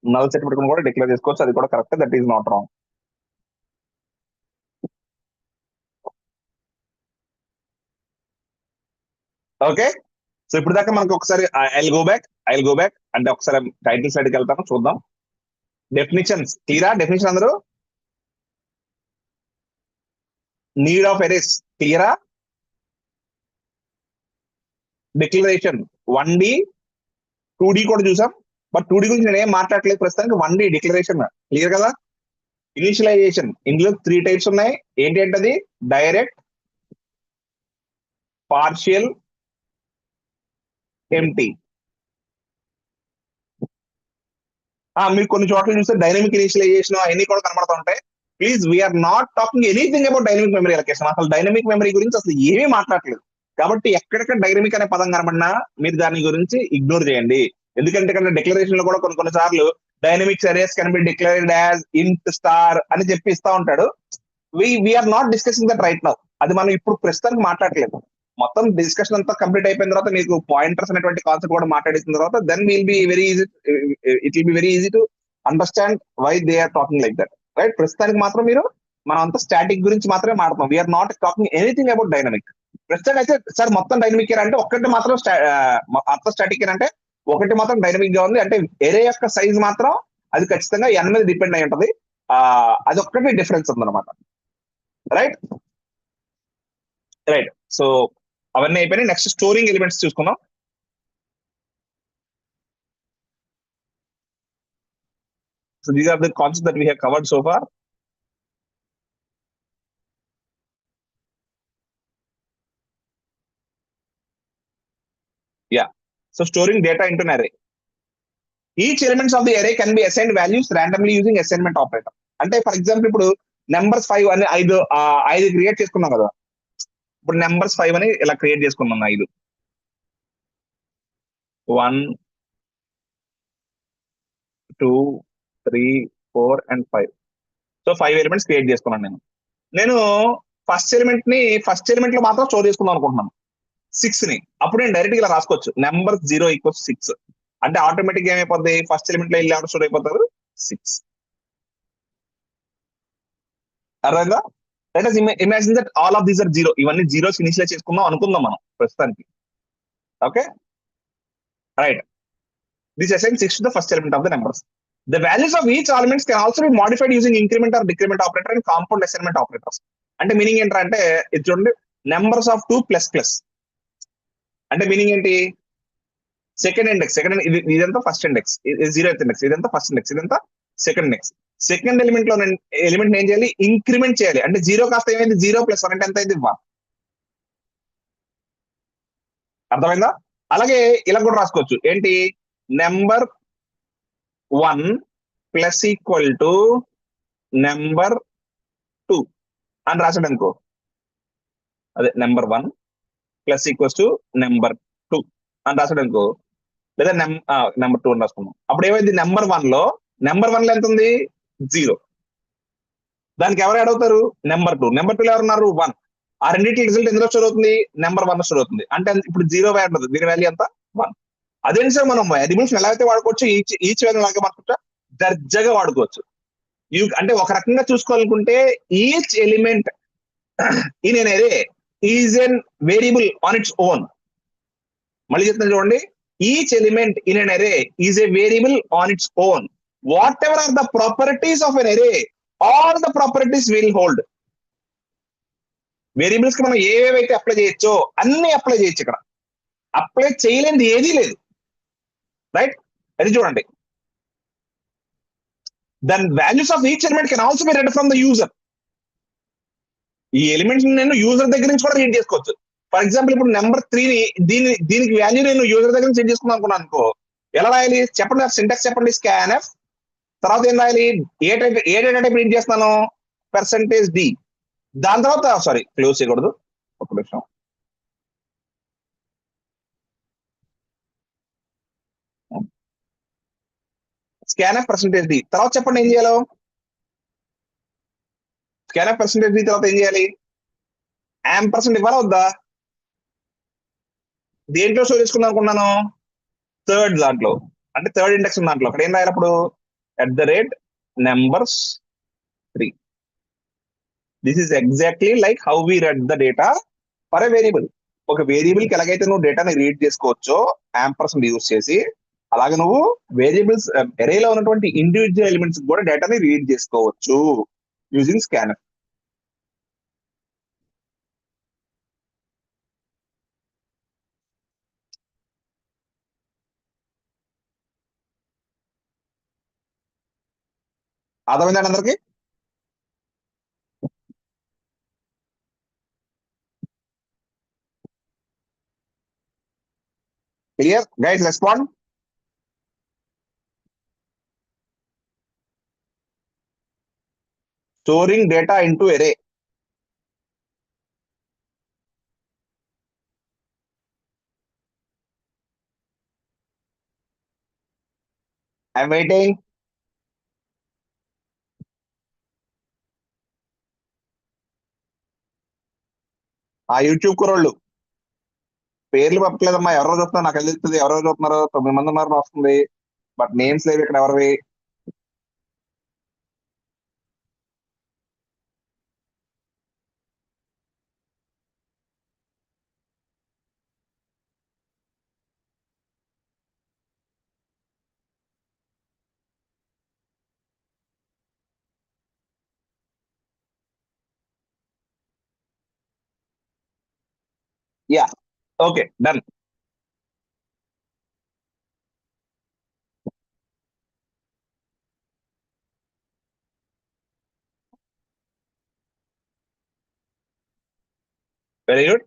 Null set పెట్టుకుని కూడా declare చేసుకోవచ్చు, అది కూడా correct, that is not wrong. Okay, so ఇప్పుడు దాకా మనకు ఒకసారి ఐల్ గో బ్యాక్ అంటే ఒకసారి టైటిల్ సైడ్కి వెళ్తాను, చూద్దాం. డెఫినిషన్స్ క్లియరా? డెఫినిషన్ అందరూ, నీడ్ ఆఫ్ ఎరేస్ క్లియరా? డిక్లరేషన్ 1D 2D కూడా చూసాం, బట్ 2D గురించి నేను ఏం మాట్లాడలేదు ప్రస్తుతానికి, 1D డిక్లరేషన్ క్లియర్ కదా. ఇనిషియలైజేషన్, ఇందులో 3 టైప్స్ ఉన్నాయి. ఏంటి అంటే, డైరెక్ట్, పార్షియల్, ఎంటీ. మీరు కొన్ని చోట్ల చూస్తే డైనమిక్ ఇనిషియలైజేషన్ అవన్నీ కూడా కనబడుతూ ఉంటాయి. Please, we're not talking anything about dynamic memory allocation. అసలు డైనమిక్ మెమరీ గురించి అసలు ఏమీ మాట్లాడలేదు. కాబట్టి ఎక్కడెక్కడ డైనమిక్ అనే పదం కనబడినా మీరు దాని గురించి ఇగ్నోర్ చేయండి. ఎందుకంటే ఇక్కడ డిక్లరేషన్ లో కూడా కొన్ని సార్లు dynamics arrays can be declared as int star అని చెప్పి ఇస్తా ఉంటాడు. We're not discussing that right now. అది మనం ఇప్పుడు ప్రస్తుతానికి మాట్లాడలేదు. మొత్తం డిస్కషన్ అంతా కంప్లీట్ అయిపోయిన తర్వాత మీకు పాయింటర్స్ అనేటువంటి కాన్సెప్ట్ కూడా మాట్లాడిన తర్వాత then will be very easy, it will be very easy to understand why they are talking like that, right? ప్రస్తుతానికి మాత్రం మీరు మనం అంతా స్టాటిక్ గురించి మాత్రమే మాట్లాడుతున్నాం. We're not talking anything about dynamic. ప్రస్తుతానికి అయితే సార్ మొత్తం డైనమిక్ అంటే ఒక్కటి మాత్రం అంత స్టాటిక్ అంటే ఒకటి మాత్రం డైనమిక్ గా ఉంది, అంటే ఎరే యొక్క సైజ్ మాత్రం అది ఖచ్చితంగా ఎన్ మీద డిపెండ్ అయి ఉంటది. అది ఒక్కటి డిఫరెన్స్ ఉందన్నమాట, రైట్? రైట్. సో అవన్నీ అయిపోయినాయి. నెక్స్ట్ స్టోరింగ్ ఎలిమెంట్స్ చూసుకుందాం. So these are the concepts that we have covered so far. Yeah. So storing data into an array. Each elements of the array can be assigned values randomly using assignment operator. అంటే for example ఇప్పుడు numbers 5 అని ఐదు create చేసుకున్నాం కదా. ఇప్పుడు numbers 5 అని ఇలా create చేసుకున్నాం 5. 1 2 3 4 and 5. సో 5 ఎలిమెంట్స్ క్రియేట్ చేసుకున్నాను నేను ఫస్ట్ ఎలిమెంట్ లో మాత్రం స్టోర్ చేసుకుందాం అనుకుంటున్నాను 6 ని. అప్పుడు నేను డైరెక్ట్ ఇలా రాసుకోవచ్చు, నెంబర్ 0 = 6. అంటే ఆటోమేటిక్ గా ఏమైపోద్ది, ఫస్ట్ ఎలిమెంట్ లో వెళ్ళి ఎవరు స్టోర్ అయిపోతారు 6. అర్థంగా? Let us imagine that all of these are 0. ఇవన్నీ జీరోస్ ఇనిషియలైజ్ చేసుకుందాం అనుకుందాం మనం ప్రస్తుతానికి. Okay, right. This assigns 6 to the first element of the numbers. The values of each elements can also be modified using increment or decrement operator and compound assignment operators. అంటే meaning ఏంటంటే ఇది చూడండి, numbers of 2++. అంటే meaning ఏంటి, second index, ఇదంతా first index, 0th index, ఇదంతా first index, ఇదంతా second index. Second element లో ఎలిమెంట్ ఏం చేయాలి, ఇంక్రిమెంట్ చేయాలి. అంటే 0 కాస్త ఏమైంది, 0+1 అంటే ఎంత అయింది, 1. అర్థమైందా? అలాగే ఇలా కూడా రాసుకోవచ్చు, ఏంటి, నెంబర్ 1 += నెంబర్ 2 అని రాసాడు అనుకో, అదే నెంబర్ 1 += నెంబర్ 2 అని రాసాడు అనుకో, లేదా నెంబర్ 2 అని రాసుకున్నాం. అప్పుడు ఏమైంది, నెంబర్ 1 లో ఎంత ఉంది, 0. దానికి ఎవరు యాడ్ అవుతారు, నెంబర్ 2. నెంబర్ 2 లో ఎవరు ఉన్నారు, 1. ఆ రెండింటి రిజల్ట్ ఎందులో స్టోర్ అవుతుంది, నెంబర్ 1 స్టోర్ అవుతుంది. అంటే ఇప్పుడు 0 యాడ్ అవుతుంది, దీని వాల్యూ ఎంత, 1. అదేంటి సార్, మనం వేరియబుల్స్ ఎలా అయితే వాడుకోవచ్చు, ఈచ్ వాల్యూ లాగా మనకు దర్జాగా వాడుకోవచ్చు. అంటే ఒక రకంగా చూసుకోవాలనుకుంటే each element in an array is an variable on its own. మళ్ళీ చెప్తాను చూడండి, each element in an array is a variable on its own. Whatever are the properties of an array, all the properties will hold. Variables కి మనం ఏవేవైతే apply చేయొచ్చో అన్ని apply చేయొచ్చు. ఇక్కడ apply చేయలేనిది ఏదీ లేదు, రైట్? అది చూడండి, then values of each element can also be read from the user. ఈ ఎలిమెంట్స్ నేను యూజర్ దగ్గర నుంచి కూడా రీడ్ చేసుకోవచ్చు. ఫర్ ఎగ్జాంపుల్ ఇప్పుడు నెంబర్ 3ని దీనికి వాల్యూ నేను యూజర్ దగ్గర నుంచి రీడ్ చేసుకున్నాను అనుకున్నాను అనుకో, ఎలా రాయాలి చెప్పండి, సింటాక్స్ చెప్పండి. స్కాన్ఎఫ్, తర్వాత ఏం రాయాలి, ఏ డేటా టైప్ రీడ్ చేస్తున్నాను, %d. దాని తర్వాత సారీ క్లోజ్ చేయకూడదు, ఒక నిమిషం. స్కాన్ఎఫ్ %d తర్వాత చెప్పండి ఏం చేయాలో, స్కాన్ఎఫ్ %d తర్వాత ఏం చేయాలి, %, ఇవ్వాలా వద్దా? దేంట్లో స్టోర్ చేసుకుందాం అనుకున్నాను, థర్డ్ దాంట్లో, అంటే థర్డ్ ఇండెక్స్ దాంట్లో. అక్కడ ఏం రాయాలి అప్పుడు, @numbers3. This is exactly like how we read the data for a variable. ఒక వేరియబుల్ కి ఎలాగైతే నువ్వు డేటాని రీడ్ చేసుకోవచ్చో యాంపర్సండ్ యూజ్ చేసి, అలాగే నువ్వు వేరియబుల్స్ ఎరేలో ఉన్నటువంటి ఇండివిజువల్ ఎలిమెంట్స్ కూడా డేటాని రీడ్ చేసుకోవచ్చు యూజింగ్ స్కానర్. అర్థమైందండి అందరికి? Clear guys? Respond. Storing data into array. I'm waiting. ఆ యూట్యూబ్ కురోళ్ళు పేర్లు పంపలేదమ్మా, ఎవరో చూస్తున్నారు నాకు తెలుస్తుంది, ఎవరో చూస్తున్నారు, 9 మంది ఉన్నారు వస్తుంది, బట్ నేమ్స్ లేవు ఇక్కడ ఎవరివి. Yeah, okay, done. Very good.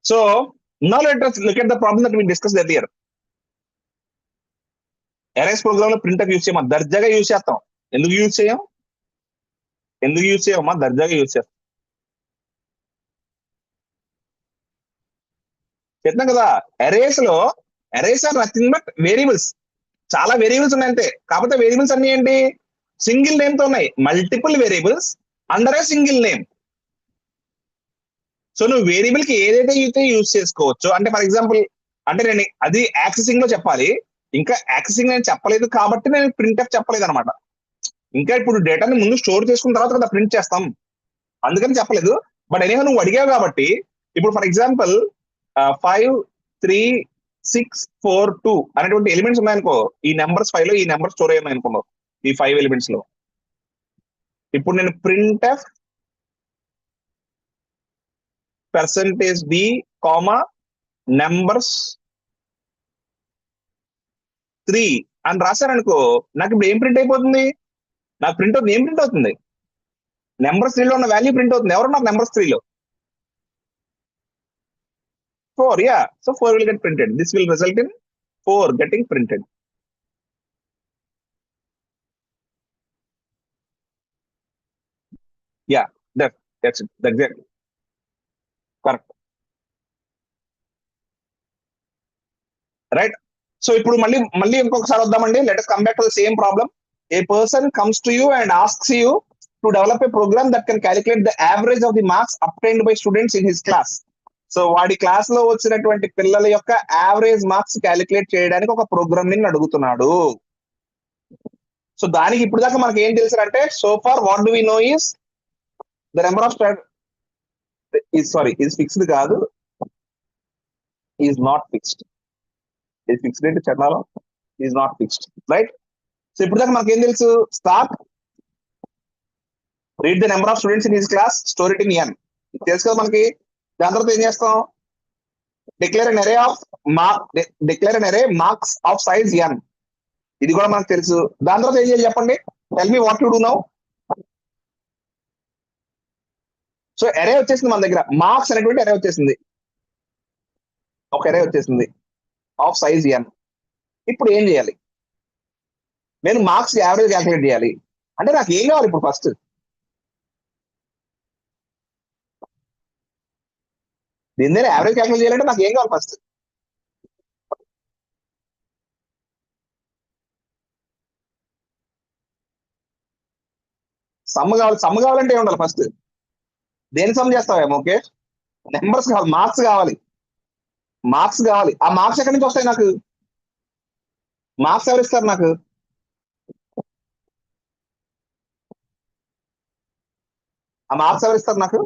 So now let us look at the problem that we discussed earlier. Arrays program లో ప్రింట్ యూజ్ చేయమా, దర్జాగా యూజ్ చేస్తాం. ఎందుకు యూజ్ చేయం? ఎందుకు యూజ్ చేయమా, దర్జాగా యూజ్ చేస్తాం. చెప్తాం కదా, arrays are nothing but variables. చాలా వేరియబుల్స్ ఉన్నాయి అంతే. కాకపోతే వేరియబుల్స్ అన్ని ఏంటి, సింగిల్ నేమ్ తో ఉన్నాయి. Multiple variables under a single name. So నువ్వు వేరియబుల్ కి ఏదైతే అయితే యూజ్ చేసుకోవచ్చు. అంటే ఫర్ ఎగ్జాంపుల్, అంటే నేను అది యాక్సెసింగ్ లో చెప్పాలి, ఇంకా యాక్సెసింగ్ నేను చెప్పలేదు కాబట్టి నేను ప్రింట్ ఎఫ్ చెప్పలేదు అనమాట. ఇంకా ఇప్పుడు డేటాని ముందు స్టోర్ చేసుకున్న తర్వాత కదా ప్రింట్ చేస్తాం, అందుకని చెప్పలేదు. బట్ ఎనీహౌ నువ్వు అడిగావు కాబట్టి, ఇప్పుడు ఫర్ ఎగ్జాంపుల్ 5 3 6 4 2 అనేటువంటి ఎలిమెంట్స్ ఉన్నాయనుకో, ఈ నెంబర్స్ 5 లో ఈ నెంబర్ స్టోర్ అయ్యాయి అనుకున్నావు, ఈ 5 ఎలిమెంట్స్ లో. ఇప్పుడు నేను ప్రింట్ ఎఫ్ %b, నెంబర్స్ 3 అని రాశాను అనుకో, నాకు ఇప్పుడు ఏం ప్రింట్ అయిపోతుంది? నాకు ప్రింట్ అవుతుంది, ఏం ప్రింట్ అవుతుంది? నెంబర్స్ 3 లో ఉన్న వాల్యూ ప్రింట్ అవుతుంది. ఎవరున్నారు నెంబర్స్ 3 లో? 4. Yeah, so 4 will get printed. This will result in 4 getting printed. Yeah, that's it. Exactly correct. Right. So ఇప్పుడు మళ్ళీ ఇంకొకసారి వద్దామండి. Let us come back to the same problem. A person comes to you and asks you to develop a program that can calculate the average of the marks obtained by students in his class. So వాడి class లో వచ్చినటువంటి పిల్లల యొక్క average marks calculate చేయడానికి ఒక programme ని అడుగుతున్నాడు. So దానికి ఇప్పుడు దాకా మనకి ఏం తెలుసు అంటే, so far what do we know is the number of is fixed కాదు, is not fixed. Is fixed అంటే చట్టాలో is not fixed, right? So ఇప్పుడు దాకా మనకి ఏం తెలుసు, start read the number of students in his class, store it in n. తెలుసు కదా మనకి. దాని తర్వాత ఏం చేస్తాం, డిక్లేర్ అన్ అరే మార్క్స్ ఆఫ్ సైజ్ ఎన్. ఇది కూడా మనకు తెలుసు. దాని తర్వాత ఏం చేయాలి చెప్పండి, tell me what you do now. So అరే వచ్చేసింది మన దగ్గర, మార్క్స్ అనేటువంటి అరే వచ్చేసింది, ఒక అరే వచ్చేసింది ఆఫ్ సైజ్ ఎన్. ఇప్పుడు ఏం చేయాలి, నేను మార్క్స్ యావరేజ్ క్యాల్కులేట్ చేయాలి అంటే నాకు ఏం కావాలి ఇప్పుడు? ఫస్ట్ దీని దగ్గర యావరేజ్ క్యాల్కులేట్ చేయాలంటే నాకు ఏం కావాలి? ఫస్ట్ సమ్ కావాలంటే ఏం ఉండాలి? ఫస్ట్ దేని సమ్ చేస్తావేమో, ఓకే, నెంబర్స్ కావాలి, మార్క్స్ కావాలి. ఆ మార్క్స్ ఎక్కడి నుంచి వస్తాయి నాకు? మార్క్స్ ఎవరు ఇస్తారు నాకు? ఆ మార్క్స్ ఎవరు ఇస్తారు నాకు?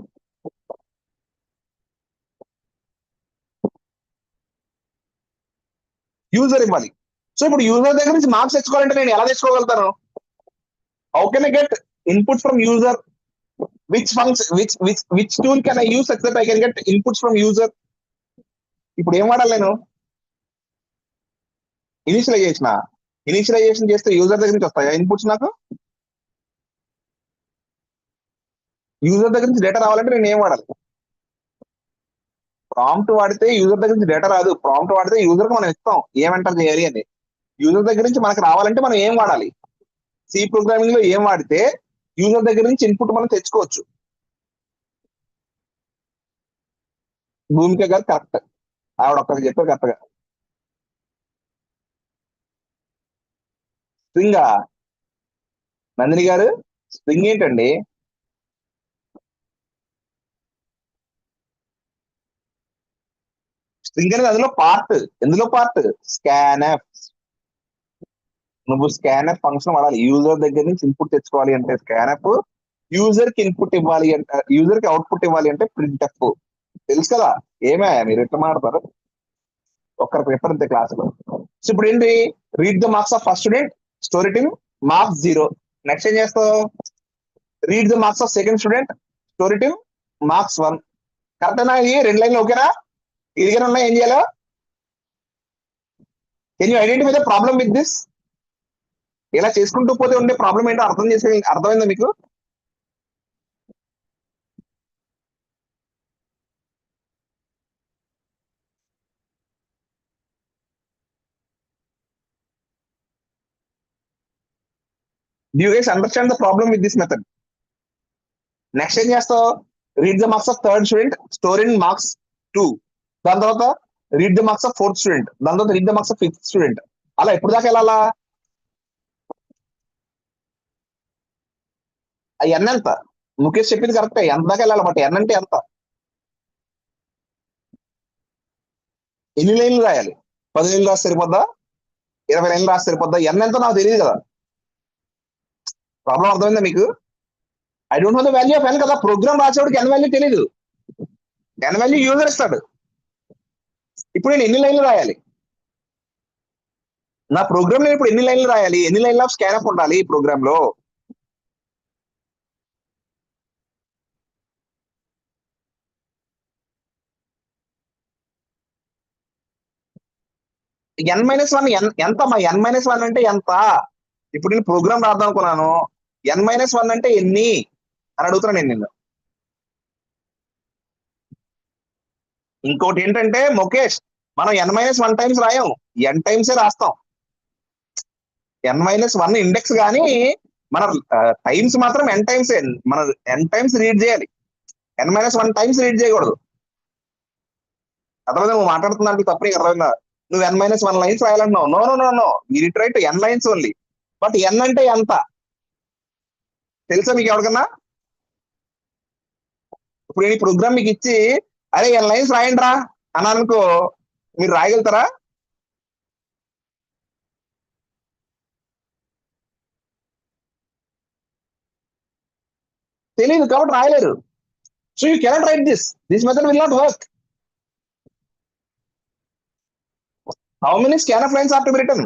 యూజర్ ఇవ్వాలి. సో ఇప్పుడు యూజర్ దగ్గర నుంచి మార్క్స్ తెచ్చుకోవాలంటే నేను ఎలా తెచ్చుకోగలుగుతాను? How can I get input from user? Which tool can I use such that I can get inputs from user? ఇప్పుడు ఏం వాడాలి నేను? ఇనిషియలైజేషన్ చేస్తే యూజర్ దగ్గర నుంచి వస్తాయా ఇన్పుట్స్ నాకు? యూజర్ దగ్గర నుంచి డేటా రావాలంటే నేను ఏం వాడాలి? ప్రాంప్ట్ వాడితే యూజర్ దగ్గర నుంచి డేటా రాదు. ప్రాంప్ట్ వాడితే యూజర్ కి మనం ఇస్తాం ఏం ఎంటర్ చేయాలి అని. యూజర్ దగ్గర నుంచి మనకు రావాలంటే మనం ఏం వాడాలి? సి ప్రోగ్రామింగ్ లో ఏం వాడితే యూజర్ దగ్గర నుంచి ఇన్పుట్ మనం తెచ్చుకోవచ్చు. భూమిక గారు కరెక్ట్, ఆవిడ ఒక్కరికి చెప్పారు కరెక్ట్ గా. స్ట్రింగ్ నందిని గారు, స్ట్రింగ్ ఏంటండి? స్ట్రింగ్ అనేది అందులో పార్ట్. ఎందులో పార్ట్? స్కాన్ఎఫ్. నువ్వు స్కాన్ఎఫ్ ఫంక్షన్ వాడాలి. యూజర్ దగ్గర నుంచి ఇన్పుట్ తెచ్చుకోవాలి అంటే స్కాన్ఎఫ్, యూజర్ కి ఇన్పుట్ ఇవ్వాలి అంటే, యూజర్ కి అవుట్పుట్ ఇవ్వాలి అంటే ప్రింట్ఎఫ్. తెలుసు కదా? ఏమే మీరు ఎట్లా మాడతారు? ఒక్కరి పేపర్ ఇంతే క్లాస్ లో. సో ఇప్పుడు ఏంటి? Read the marks of first student, store it in marks 0. Next ఏం చేస్తావు? Read the marks of second student, store it in marks 1. కరెక్టేనా? ఇది 2 లైన్లు ఓకేనా? ఇదిగానే ఉన్నాయి. ఏం చేయాలో? Can you identify the problem with this? ఇలా చేసుకుంటూ పోతే ఉండే ప్రాబ్లం ఏంటో అర్థమైందా మీకు? Do you guys understand the problem with this method? Next ఏం చేస్తావు? Read the marks of third student, store in marks 2. దాని తర్వాత read the marks of fourth student, దాని తర్వాత read the marks of fifth student. అలా ఎప్పుడు దాకా వెళ్ళాలా? ఆ ఎన్ ఎంత? ముఖేష్ చెప్పింది కరెక్టే, ఎంత దాకా వెళ్ళాలి. బట్ ఎన్ అంటే ఎంత? ఎన్ని లైన్లు రాయాలి? 10 లైన్లు రాసి సరిపోద్దా? 20 లైన్లు రాసి సరిపోద్దా? ఎన్ ఎంతో నాకు తెలియదు కదా. ప్రాబ్లం అర్థమైందా మీకు? I don't know the value of n కదా. ప్రోగ్రామ్ రాసేవాడికి ఎన్ వాల్యూ తెలియదు. ఎన్ వాల్యూ యూజర్ ఇస్తాడు. ఇప్పుడు నేను ఎన్ని లైన్లు రాయాలి? నా ప్రోగ్రామ్ నేను ఇప్పుడు ఎన్ని లైన్లు రాయాలి? ఎన్ని లైన్లు ఆఫ్ స్కాన్ఎఫ్ ఉండాలి ఈ ప్రోగ్రామ్ లో? n-1 ఎంత? మా n-1 అంటే ఎంత? ఇప్పుడు నేను ప్రోగ్రామ్ రాద్దాం అనుకున్నాను. n-1 అంటే ఎన్ని అని అడుగుతున్నాను నేను నిన్ను. ఇంకోటి ఏంటంటే ముఖేష్, మనం n-1 టైమ్స్ రాయం, n టైమ్సే రాస్తాం. n-1 ఇండెక్స్ కానీ మన టైమ్స్ మాత్రం n టైమ్స్. మనం n టైమ్స్ రీడ్ చేయాలి, n-1 టైమ్స్ రీడ్ చేయకూడదు. అర్థమైందా? నువ్వు మాట్లాడుతున్నా తప్ప నీకు అర్థమైందా? నువ్వు n-1 లైన్స్ రాయాలంటున్నావు. No no no no, we try to n lines only. But n అంటే ఎంత తెలుసా మీకు ఎవరికన్నా? ఇప్పుడు ఈ ప్రోగ్రామ్ మీకు ఇచ్చి అరే n లైన్స్ రాయండి రా అని అనుకో, మీరు రాయగలుగుతారా? తెలియదు కాబట్టి రాయలేరు. So you cannot write this method will not work. How many scanf lines are to be written?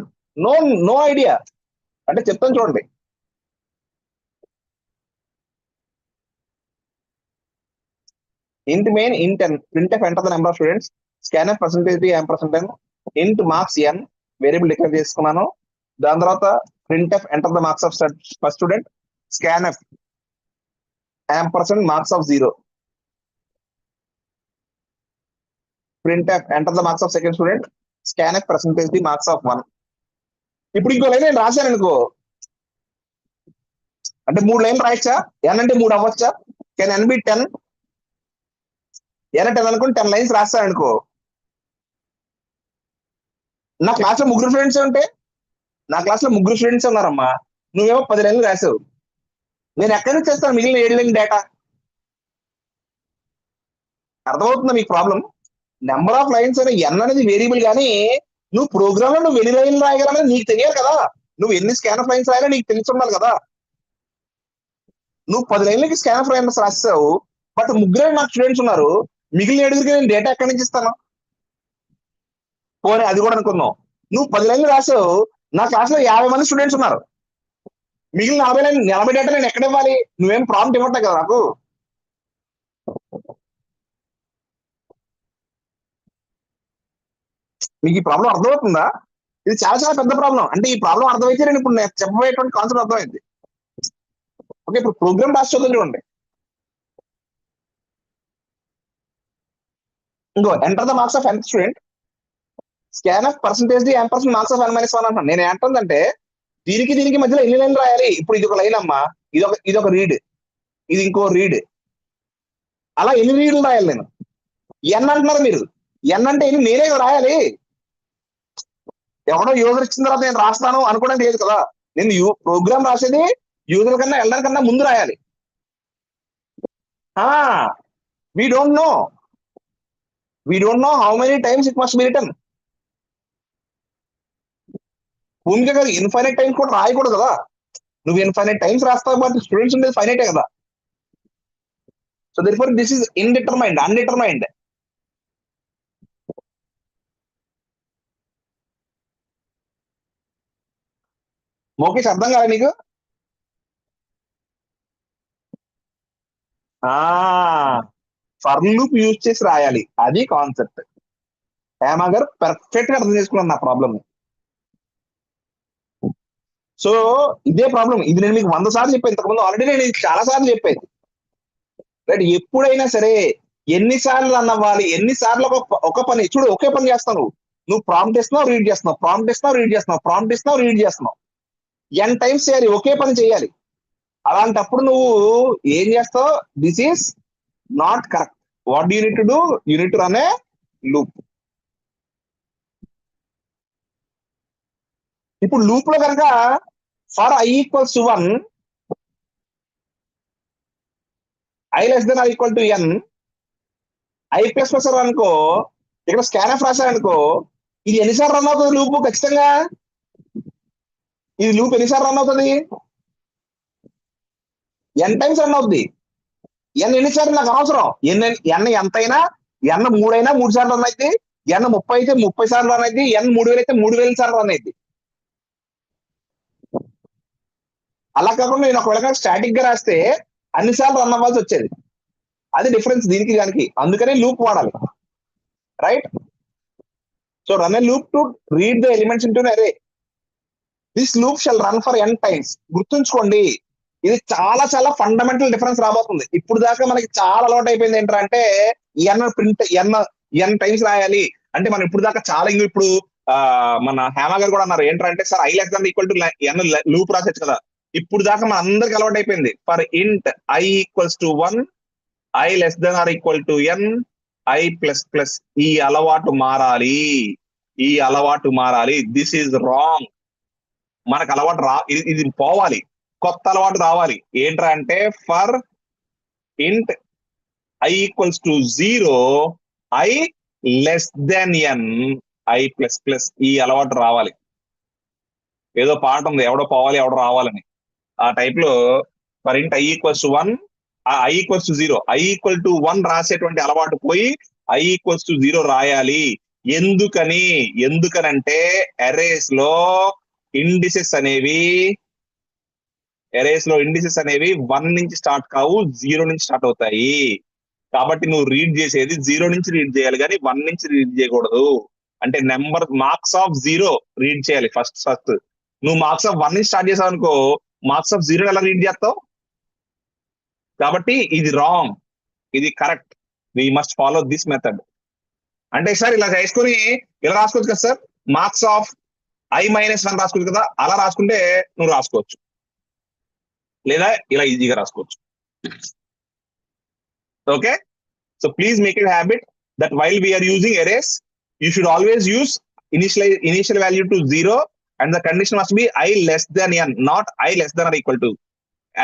No idea. అంటే చెప్తాను చూడండి. int main int n, printf enter the number of students, scanf percentage d ampersand n, int marks n variable declare చేసుకున్నాను. దాని తర్వాత printf enter the marks of first student, scanf ampersand marks of 0, printf enter the marks of second student, scanf percentage d marks of 1. ఇప్పుడు ఇంకో line నేను రాశాను అనుకో, అంటే 3 లైన్లు రాయచ్చా? n అంటే 3 అవ్వచ్చా? Can n be 10? n 10 అనుకుని 10 లైన్స్ రాస్తాను అనుకో, నా క్లాస్ లో ముగ్గురు స్టూడెంట్స్ ఉంటే, నా క్లాస్ లో ముగ్గురు స్టూడెంట్స్ ఉన్నారమ్మా, నువ్వేమో 10 లైన్లు రాసావు, నేను ఎక్కడి నుంచి చేస్తాను మిగిలిన 7 లైన్ డేటా? అర్థమవుతుందా మీకు ప్రాబ్లం? నెంబర్ ఆఫ్ లైన్స్ అనే n అనేది వేరియబుల్, కానీ నువ్వు ప్రోగ్రామ్ లో నువ్వు ఎన్ని లైన్లు రాయగలనేది నీకు తెలియాలి కదా. నువ్వు ఎన్ని స్కాన్ ఆఫ్ లైన్స్ రాయాలో నీకు తెలిసి ఉండాలి కదా. నువ్వు 10 లైన్లకి స్కాన్ ఆఫ్ లైన్స్ రాస్తావు, బట్ ముగ్గురే నాకు స్టూడెంట్స్ ఉన్నారు, మిగిలిన 7కి నేను డేటా ఎక్కడి నుంచి ఇస్తాను? పోనీ అది కూడా అనుకుందాం, నువ్వు 10 లైన్లు రాసావు, నా క్లాస్ లో 50 మంది స్టూడెంట్స్ ఉన్నారు, మిగిలిన 40 డేటా నేను ఎక్కడ ఇవ్వాలి? నువ్వేం ప్రాంప్ట్ ఇవ్వట్లే కదా నాకు. మీకు ఈ ప్రాబ్లం అర్థమవుతుందా? ఇది చాలా చాలా పెద్ద ప్రాబ్లం. అంటే ఈ ప్రాబ్లం అర్థమైతే నేను ఇప్పుడు చెప్పబోయేటువంటి కాన్సెప్ట్ అర్థమైంది. ఓకే, ఇప్పుడు ప్రోగ్రామ్ రాసి చూడండి. ఇంకో enter the marks of nth student, scan of percentage the ampersand marks of n-1 అంటున్నాను. నేను ఏంటంటే దీనికి మధ్యలో ఎన్ని లైన్లు రాయాలి? ఇప్పుడు ఇది ఒక లైన్ అమ్మా, ఇది ఒక రీడ్, ఇది ఇంకో రీడ్, అలా ఎన్ని రీడ్లు రాయాలి నేను? n అంటున్నారు మీరు, n అంటే ఎన్ని నేనే రాయాలి? ఎవడో యూజర్ ఇచ్చిన తర్వాత నేను రాస్తాను అనుకోవడం లేదు కదా. నేను ప్రోగ్రామ్ రాసేది యూజర్ కన్నా ఎల్డర్ కన్నా ముందు రాయాలి. We don't no. We don't know how many times it must be written. భూమిక గారు ఇన్ఫైనైట్ టైమ్స్ కూడా రాయకూడదు కదా. నువ్వు ఇన్ఫైనైట్ టైమ్స్ రాస్తావు, బట్ స్టూడెంట్స్ ఉండేది ఫైనైటే కదా. So therefore this is indetermined, undetermined. మోకేష్ అర్థం కాదా నీకు? ఫర్ లూప్ యూజ్ చేసి రాయాలి, అది కాన్సెప్ట్. హేమా గారు పర్ఫెక్ట్ గా అర్థం చేసుకున్నాను నా ప్రాబ్లమ్. సో ఇదే ప్రాబ్లం. ఇది నేను మీకు 100 సార్లు చెప్పాను ఇంతకుముందు, ఆల్రెడీ నేను చాలా సార్లు చెప్పాను. రైట్, ఎప్పుడైనా సరే ఎన్నిసార్లు రన్ అవ్వాలి, ఎన్నిసార్లు ఒక పని చూడు, ఒకే పని చేస్తావు నువ్వు ప్రాంప్ట్ ఇస్తున్నావు, రీడ్ చేస్తున్నావు, ప్రాంప్ట్ ఇస్తున్నావు, రీడ్ చేస్తున్నావు, ప్రాంప్ట్ ఇస్తున్నావు, రీడ్ చేస్తున్నావు. n టైమ్స్ చేయాలి, ఒకే పని చేయాలి. అలాంటప్పుడు నువ్వు ఏం చేస్తావు? This is not correct. What you need to do? You need to run a loop. ఇప్పుడు లూప్ లో కనుక for i equals to 1, i less than or equal to n, i plus plus అనుకో, ఇక్కడ స్కాన్ఎఫ్ రాశారనుకో, ఇది ఎన్నిసార్లు run అవుతుంది loop? ఖచ్చితంగా ఇది లూప్ ఎన్నిసార్లు రన్ అవుతుంది? n టైమ్స్ రన్ అవుతుంది. n ఎన్నిసార్లు నాకు అనవసరం. n ఎంతైనా, n 3 అయినా 3 సార్లు రన్ అయితే, n 30 అయితే 30 సార్లు రన్ అయితే, n 3000 అయితే 3000 సార్లు రన్ అయితే. అలా కాకుండా నేను ఒకవేళ స్టాటిక్ గా రాస్తే అన్నిసార్లు రన్ అవ్వాల్సి వచ్చేది. అది డిఫరెన్స్ దీనికి దానికి. అందుకనే లూప్ వాడాలి. Right, so run a loop to read the elements into array. This loop shall run for n times. గుర్తుంచుకోండి, ఇది చాలా చాలా ఫండమెంటల్ డిఫరెన్స్ రాబోతుంది. ఇప్పుడు దాకా మనకి చాలా అలవాటు అయిపోయింది ఏంటంటే n ప్రింట్ n టైమ్స్ రాయాలి అంటే, మనం ఇప్పుడు దాకా చాలా ఇప్పుడు మన హేమా గారు కూడా అన్నారు ఏంటంటే, sir i less than equal to n loop రాసేచ్చు కదా. ఇప్పుడు దాకా మన అందరికి అలవాటు అయిపోయింది. For int i equals to 1, i less than or equal to n, i plus plus. ఈ అలవాటు మారాలి, ఈ అలవాటు మారాలి. This is wrong. మనకు అలవాటు ఇది పోవాలి, కొత్త అలవాటు రావాలి. ఏంట్రా అంటే for int i equals to 0, i less then n, i plus plus. ఈ అలవాటు రావాలి. ఏదో పాట ఉంది, ఎవడో పోవాలి ఎవడో రావాలని. ఆ టైప్ లో for int i equals to 1, i equals to 0, i equal to 1 రాసేటువంటి అలవాటు పోయి i ఈక్వల్స్ టు 0 రాయాలి. ఎందుకనంటే అరేస్ లో ఇండిసెస్ అనేవి 1 నుంచి స్టార్ట్ కావు, 0 నుంచి స్టార్ట్ అవుతాయి. కాబట్టి నువ్వు రీడ్ చేసేది 0 నుంచి రీడ్ చేయాలి, కానీ 1 నుంచి రీడ్ చేయకూడదు. అంటే నెంబర్ మార్క్స్ ఆఫ్ 0 రీడ్ చేయాలి ఫస్ట్. నువ్వు మార్క్స్ ఆఫ్ 1 నుంచి స్టార్ట్ చేసావు అనుకో, మార్క్స్ ఆఫ్ 0 ఎలా రీడ్ చేస్తావు? కాబట్టి ఇది రాంగ్, ఇది correct. We must follow this method. అంటే సార్ ఇలా చేసుకుని ఇలా రాసుకోవచ్చు కదా సార్, మార్క్స్ ఆఫ్ i-1 రాసుకోవచ్చు కదా. అలా రాసుకుంటే నువ్వు రాసుకోవచ్చు, లేదా ఇలా ఈజీగా రాసుకోవచ్చు. Okay, so please make it habit that while we're using arrays, you should always use initial value to 0 and the condition must be i less than n, not i less than or equal to.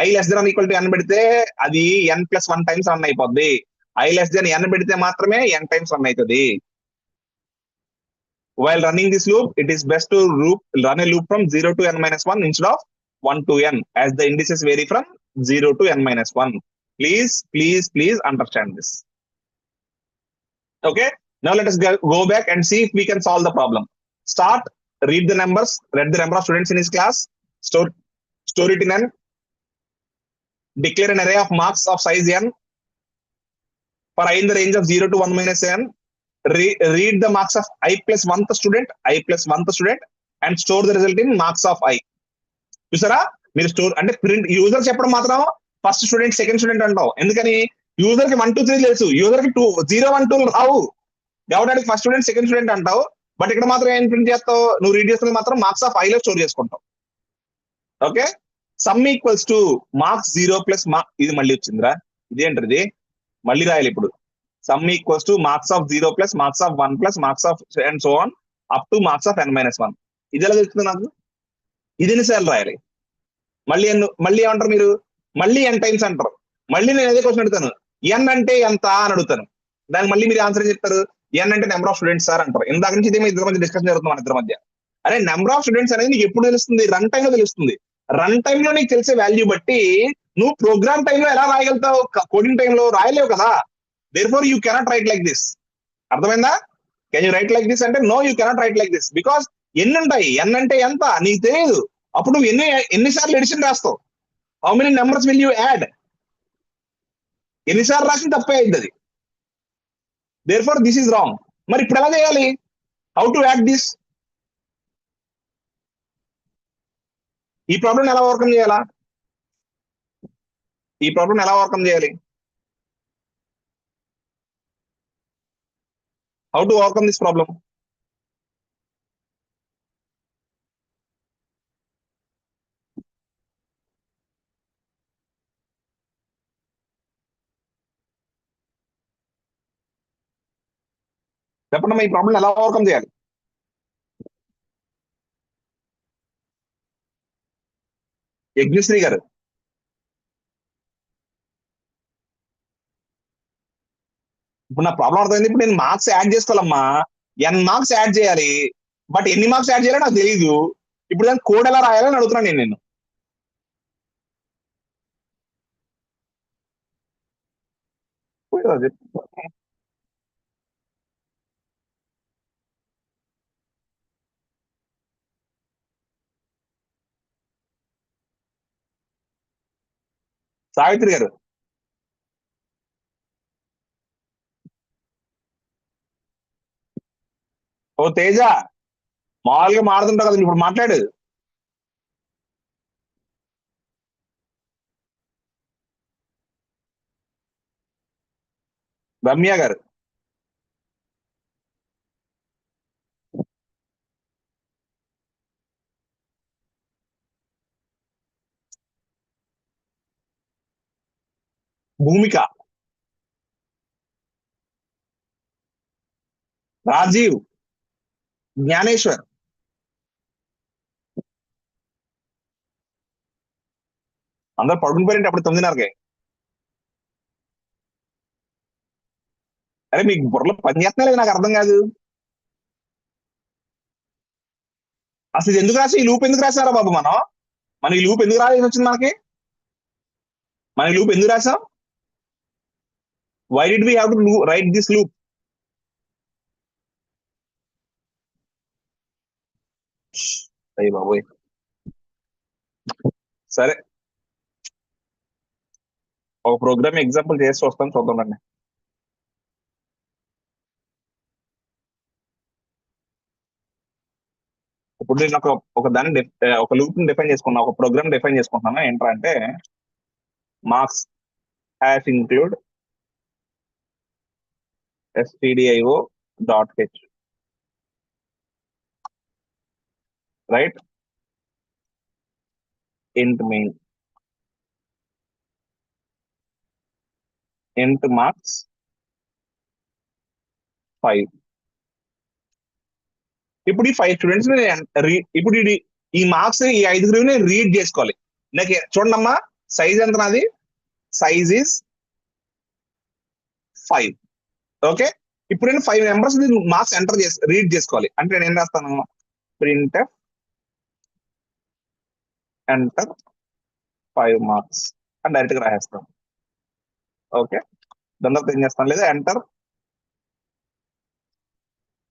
i less than or equal to n పెడితే అది n plus 1 times run అయిపోద్ది. i less than n పెడితే మాత్రమే n times run అవుతుంది. While running this loop, it is best to run a loop from 0 to n-1 instead of 1 to n, as the indices vary from 0 to n-1. Please understand this. Okay, now let us go back and see if we can solve the problem. Start, read the numbers, read the number of students in his class, store it in n, declare an array of marks of size n for i in the range of 0 to 1 minus n. Read the marks of i plus 1th student and store the result in marks of i. చూసారా, మీరు store అంటే print user చెప్పడం మాత్రం first student second student అంటావు. ఎందుకని? User కి 1 2 3 తెలుసు, user కి 0 1 2 రావు. కాబట్టి ఫస్ట్ స్టూడెంట్ సెకండ్ స్టూడెంట్ అంటావు. బట్ ఇక్కడ మాత్రం ఏం ప్రింట్ చేస్తావు? నువ్వు రీడ్ చేస్తున్నది మాత్రం మార్క్స్ ఆఫ్ i లో స్టోర్ చేసుకుంటావు. Okay, some equals to marks 0 plus ఇది మళ్ళీ వచ్చిందిరా, ఇదేంటిది మళ్ళీ రాయాలి ఇప్పుడు. Some equals to marks of 0 plus marks of 1 plus marks of and so on up to marks of n-1. ఇది ఎలా తెలుస్తుంది నాకు? ఇది ఎన్నిసార్లు రాయాలి? మళ్ళీ ఏమంటారు మీరు? మళ్ళీ n టైమ్స్ అంటారు. మళ్ళీ నేను అదే క్వశ్చన్ అడుగుతాను, n అంటే ఎంత అని అడుగుతాను. దానికి మళ్ళీ మీరు ఆన్సర్ చెప్తారు ఎన్ అంటే నెంబర్ ఆఫ్ స్టూడెంట్స్ సార్ అంటారు. ఇందాక నుంచి ఇదే ఇద్దరి మధ్య డిస్కషన్ జరుగుతుంది మన ఇద్దరి మధ్య. అరే నెంబర్ ఆఫ్ స్టూడెంట్స్ అనేది నీకు ఎప్పుడు తెలుస్తుంది? రన్ టైమ్ లో తెలుస్తుంది. రన్ టైమ్ లో నీకు తెలిసే వాల్యూ బట్టి నువ్వు ప్రోగ్రామ్ టైమ్ లో ఎలా రాయగలుగుతావు? కోడింగ్ టైమ్ లో రాయలేవు కదా. Therefore you cannot write like this. అర్థమైందా? Can you write like this అంటే no, you cannot write like this. Because ఎన్ని ఉంటాయి, ఎన్ అంటే ఎంత నీకు తెలియదు. అప్పుడు నువ్వు ఎన్నిసార్లు ఎడిషన్ రాస్తావు? How many numbers will you add? ఎన్నిసార్లు రాసిన తప్పే అయింది అది. Therefore this is wrong. మరి ఇప్పుడు ఎలా చేయాలి? How to add this? ఈ ప్రాబ్లం ఎలా ఓవర్కమ్ చేయాలా? ఈ ప్రాబ్లం ఎలా ఓవర్కమ్ చేయాలి? How to overcome this problem? చెప్పండి, ఈ ప్రాబ్లం ఎలా ఓవర్కమ్ చేయాలి? యజ్ఞశ్రీ గారు, ఇప్పుడు నా ప్రాబ్లం అర్థమైంది. ఇప్పుడు నేను మార్క్స్ యాడ్ చేసుకోవాలమ్మా. ఎన్ మార్క్స్ యాడ్ చేయాలి. బట్ ఎన్ని మార్క్స్ యాడ్ చేయాలో నాకు తెలియదు. ఇప్పుడు దాని కోడ్ ఎలా రాయాలని అడుగుతున్నాను నేను. సావిత్రి గారు, ఓ తేజ, మామూలుగా మాడుతుంటావు కదా, ఇప్పుడు మాట్లాడు. రమ్య గారు, భూమిక, రాజీవ్, జ్ఞానేశ్వర్. అందరు పడుకుని పోయింటే అప్పుడు 9:30కి. అరే మీకు బుర్రలో పని చేస్తున్నా లేదు నాకు అర్థం కాదు. అసలు ఇది ఎందుకు రాసి ఈ లూప్ ఎందుకు రాసారా బాబు? మనం ఈ లూప్ ఎందుకు రాయాల్సి వచ్చింది మనకి? మన ఈ లూప్ ఎందుకు రాసాం? Why did we have to write this loop? అయ్యి బాబోయ్. సరే, ఒక ప్రోగ్రామ్ ఎగ్జాంపుల్ చేసి వస్తాను, చూద్దామండి. ఇప్పుడు నేను ఒక దాన్ని ఒక లూప్ ని డిఫైన్ చేసుకున్నా, ఒక ప్రోగ్రామ్ డిఫైన్ చేసుకుంటున్నాను. ఏంటంటే marks hash include stdio dot H, right ఇంట్ మెయిన్ ఇంట్ మార్క్స్ 5. ఇప్పుడు ఈ 5 స్టూడెంట్స్ ఇప్పుడు ఈ మార్క్స్ ఈ 5 రీడ్ చేసుకోవాలి. నాకు చూడండమ్మా, సైజ్ ఎంత నాది? Size is 5. ఓకే, ఇప్పుడు నేను 5 మెంబర్స్ మార్క్స్ రీడ్ చేసుకోవాలి. అంటే నేను ఏం రాస్తాను? ప్రింట్ ఎంటర్ 5 మార్క్స్ అని డైరెక్ట్ గా రాసేస్తాను. ఓకే, దాని తర్వాత ఏం చేస్తాను? లేదా enter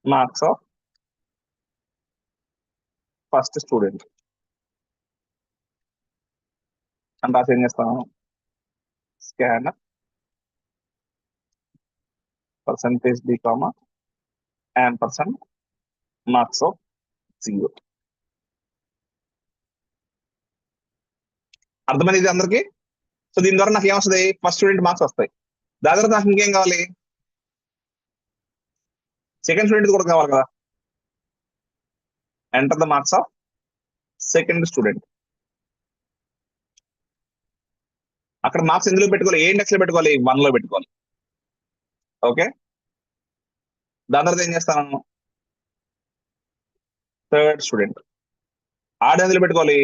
marks of first student అని రాసి ఏం చేస్తాను? Scanner percentage b comma & marks of 0. అర్థమైంది ఇది అందరికి? సో దీని ద్వారా నాకు ఏమొస్తుంది? ఫస్ట్ స్టూడెంట్ మార్క్స్ వస్తాయి. దాని తర్వాత నాకు ఇంకేం కావాలి? సెకండ్ స్టూడెంట్ కూడా కావాలి కదా. Enter the marks of second student. అక్కడ మార్క్స్ ఎందులో పెట్టుకోవాలి? ఏ ఇండెక్స్ లో పెట్టుకోవాలి? 1 లో పెట్టుకోవాలి. ఓకే, దాని తర్వాత ఏం చేస్తాను? థర్డ్ స్టూడెంట్ ఆడ ఎందులో పెట్టుకోవాలి?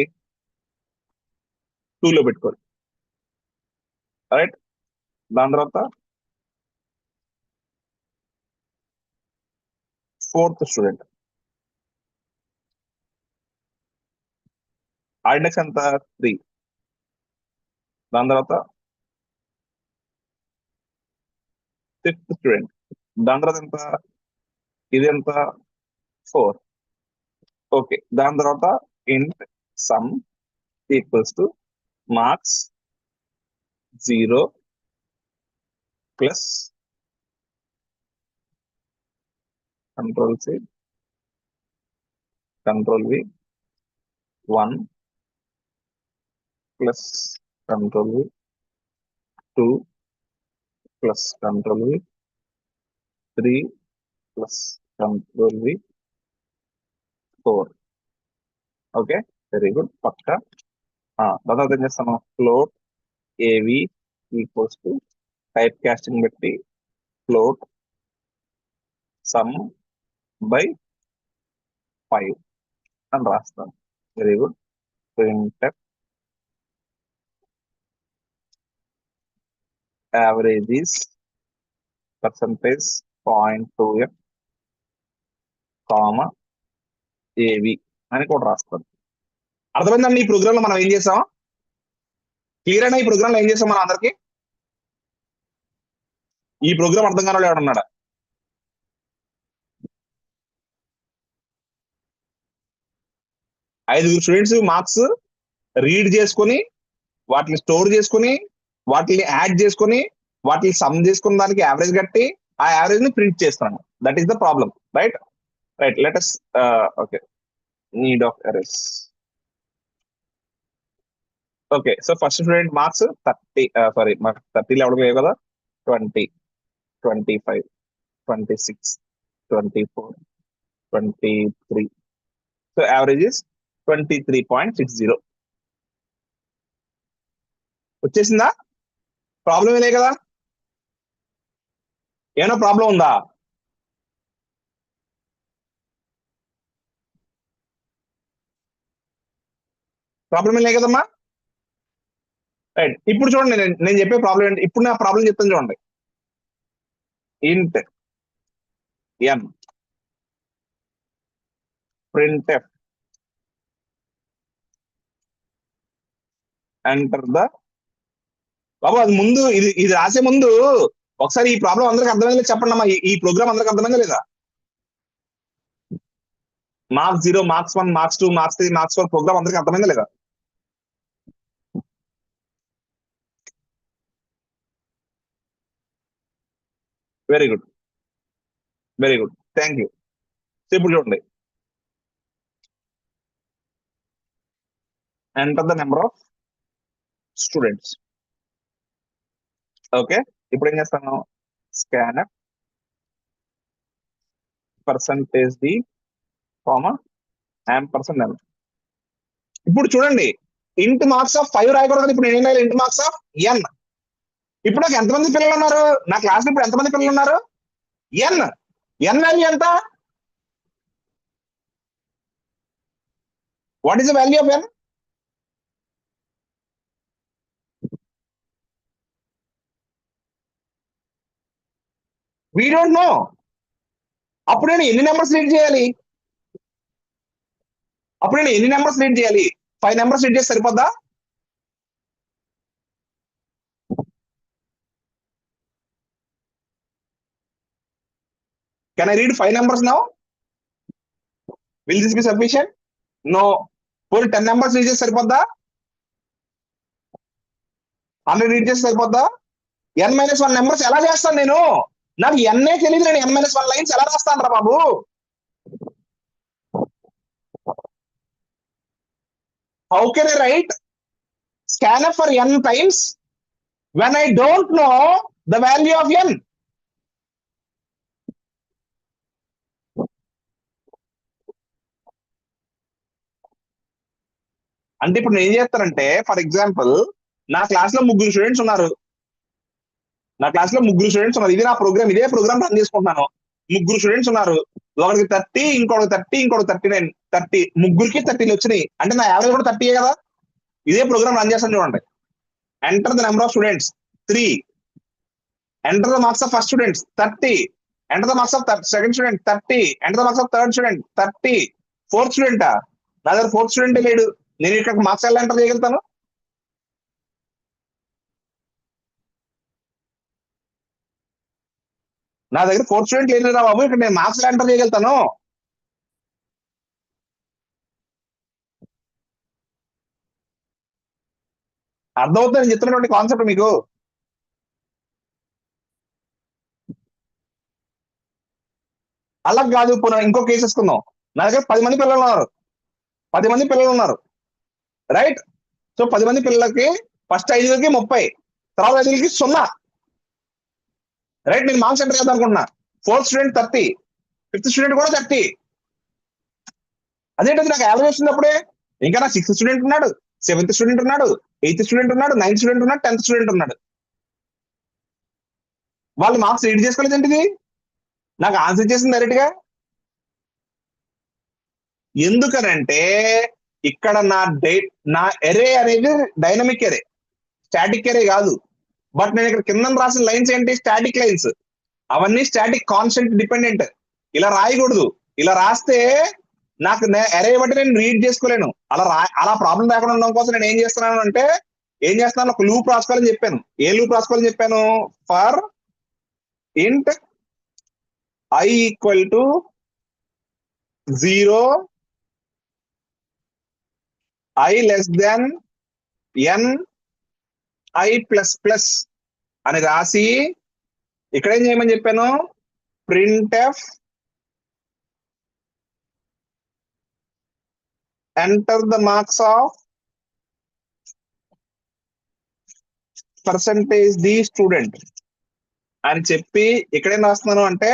2 లో పెట్టుకోవాలి. రైట్, దాని తర్వాత 4th స్టూడెంట్. ఆ ఇండెక్స్ ఎంత 3. దాని తర్వాత 5th స్టూడెంట్. దాని తర్వాత ఎంత, ఇది ఎంత 4. ఓకే, దాని తర్వాత int sum equals to marks 0 plus control c control v 1 plus control v 2 plus control v 3 plus control v 4. Okay, very good. పక్క తర్వాత ఏం చేస్తాను, float av equals to type casting బట్టి ఫ్లోట్ సమ్ బై 5 అని రాస్తాను. Very good. printf average is percentage 0.2f comma av అని కూడా రాస్తాను. అర్థమైందండి? ఈ ప్రోగ్రామ్ లో మనం ఏం చేసాం? క్లియర్ అయినా? ఈ ప్రోగ్రామ్ లో ఏం చేసాం మనం అందరికి? ఈ ప్రోగ్రామ్ అర్థం కాని వాళ్ళు ఎవడన్నాడా? ఐదుగురు స్టూడెంట్స్ మార్క్స్ రీడ్ చేసుకొని వాటిని స్టోర్ చేసుకొని వాటిని యాడ్ చేసుకొని వాటిని సమ్ చేసుకున్న దానికి యావరేజ్ కట్టి ఆ యావరేజ్ ని ప్రింట్ చేస్తాను. That is the problem. Right right let us okay, need of errors. Okay, so first student marks 30, sorry మాకు 30 ఎవరికి లేవు కదా, 20, 25, 26, 24, 23. So average is 23.60. వచ్చేసిందా? ప్రాబ్లం లే కదా? ఏమైనా ప్రాబ్లం ఉందా? ప్రాబ్లం లే కదమ్మా? రైట్, ఇప్పుడు చూడండి, నేను చెప్పే ప్రాబ్లం ఏంటి. ఇప్పుడు నా ప్రాబ్లం చెప్తాను చూడండి. ఇంట్ n printf ఎంటర్ ద. బాబు అది ముందు ఇది రాసే ముందు ఒకసారి ఈ ప్రాబ్లం అందరికి అర్థమైందా చెప్పండి అమ్మా. ఈ ప్రోగ్రామ్ అందరికి అర్థమైందా లేదా? Marks 0, marks 1, marks 2, marks 3, marks 4 program అందరికి అర్థమైందా లేదా? Very good, very good, thank you. ఇప్పుడు చూడండి, enter the number of students. Okay, ఇప్పుడు ఏం చేస్తాను, scanner percentage d comma %n. ఇప్పుడు చూడండి, ఇంట్ మార్క్స్ ఆఫ్ 5 రాయకూడదు. ఇప్పుడు నేను ఏం రాయాలి, ఇంట్ మార్క్స్ ఆఫ్ n. ఇప్పుడు నాకు ఎంతమంది పిల్లలు ఉన్నారు నా క్లాస్ లో? ఇప్పుడు ఎంతమంది పిల్లలు ఉన్నారు? n వాల్యూ ఎంత? What is the value of n? We don't no. అప్పుడు నేను ఎన్ని నెంబర్స్ రీడ్ చేయాలి? 5 నెంబర్స్ రీడ్ చేసి సరిపోద్దా? Can I read 5 numbers now? Will this be sufficient? No. పోనీ 10 నెంబర్స్ రీడ్ చేసి సరిపోద్దా? 100 రీడ్ చేసి సరిపోద్దా? n-1 నెంబర్స్ ఎలా చేస్తాను నేను? నాకు ఎన్నే తెలియదు, నేను n-1 లైన్స్ ఎలా రాస్తాను రా బాబు? How can I write scanf for n times when I don't know the value of n? అంటే ఇప్పుడు నేను ఏం చేస్తానంటే, ఫర్ ఎగ్జాంపుల్ నా క్లాస్ లో ముగ్గురు స్టూడెంట్స్ ఉన్నారు. ఇది నా ప్రోగ్రామ్, ఇదే ప్రోగ్రామ్ రన్ చేసుకుంటున్నాను. ముగ్గురు స్టూడెంట్స్ ఉన్నారు. ఒకరికి 30, ఇంకొకటి 30, ఇంకొకటి 39, 30. ముగ్గురికి 30 వచ్చినాయి. అంటే నా యావరేజ్ కూడా 30 కదా? ఇదే ప్రోగ్రామ్ రన్ చేస్తాను చూడండి. Enter the number of students 3. Enter the marks of first students 30. Enter the marks of second student 30, enter the marks of third student 30, fourth స్టూడెంటా? నా దగ్గర ఫోర్త్ స్టూడెంట్ లేడు, నేను ఇక్కడ మార్క్స్ ఎలా ఎంటర్ చేయగలుగుతాను? నా దగ్గర ఫోర్త్ స్టూడెంట్ లేదు రా బాబు, ఇక్కడ నేను మార్క్స్ ఎలా ఎంటర్ చేయగలుగుతాను? అర్థమవుతుంది నేను చెప్తున్నటువంటి కాన్సెప్ట్ మీకు? అలా కాదు, ఇప్పుడు ఇంకో కేసు వేసుకుందాం. నా దగ్గర 10 మంది పిల్లలు ఉన్నారు, 10 మంది పిల్లలు ఉన్నారు, రైట్? సో 10 మంది పిల్లలకి ఫస్ట్ 5కి 30, తర్వాత 5కి 0, రైట్? నేను మార్క్స్ ఎంటర్ చేద్దాం అనుకుంటున్నా. ఫోర్త్ స్టూడెంట్ 30, ఫిఫ్త్ స్టూడెంట్ కూడా 30. అదేంటది నాకు యావరేజ్ వచ్చినప్పుడే. ఇంకా నా సిక్స్త్ స్టూడెంట్ ఉన్నాడు, సెవెంత్ స్టూడెంట్ ఉన్నాడు, ఎయిత్ స్టూడెంట్ ఉన్నాడు, నైన్త్ స్టూడెంట్ ఉన్నాడు, 10th స్టూడెంట్ ఉన్నాడు. వాళ్ళు మార్క్స్ రీడ్ చేసుకోలేదు ఏంటిది? నాకు ఆన్సర్ చేసింది డైరెక్ట్ గా. ఎందుకనంటే ఇక్కడ నా ఎరే అనేది డైనమిక్ ఎరే, స్టాటిక్ ఎరే కాదు. బట్ నేను ఇక్కడ కింద రాసిన లైన్స్ ఏంటి? Static lines. అవన్నీ స్టాటిక్ కాన్స్టెంట్ డిపెండెంట్. ఇలా రాయకూడదు. ఇలా రాస్తే నాకు ఎరే బట్టి నేను రీడ్ చేసుకోలేను. అలా ప్రాబ్లం లేకుండా ఉండడం కోసం నేను ఏం చేస్తున్నాను అంటే, ఒక లూప్ రాసుకోవాలని చెప్పాను. ఏ లూప్ రాసుకోవాలని చెప్పాను? For int i equal to 0, i less then n i plus plus అని రాసి ఇక్కడ ఏం చేయమని చెప్పాను? Printf enter the marks of percentage the student అని చెప్పి ఇక్కడేం రాస్తున్నాను అంటే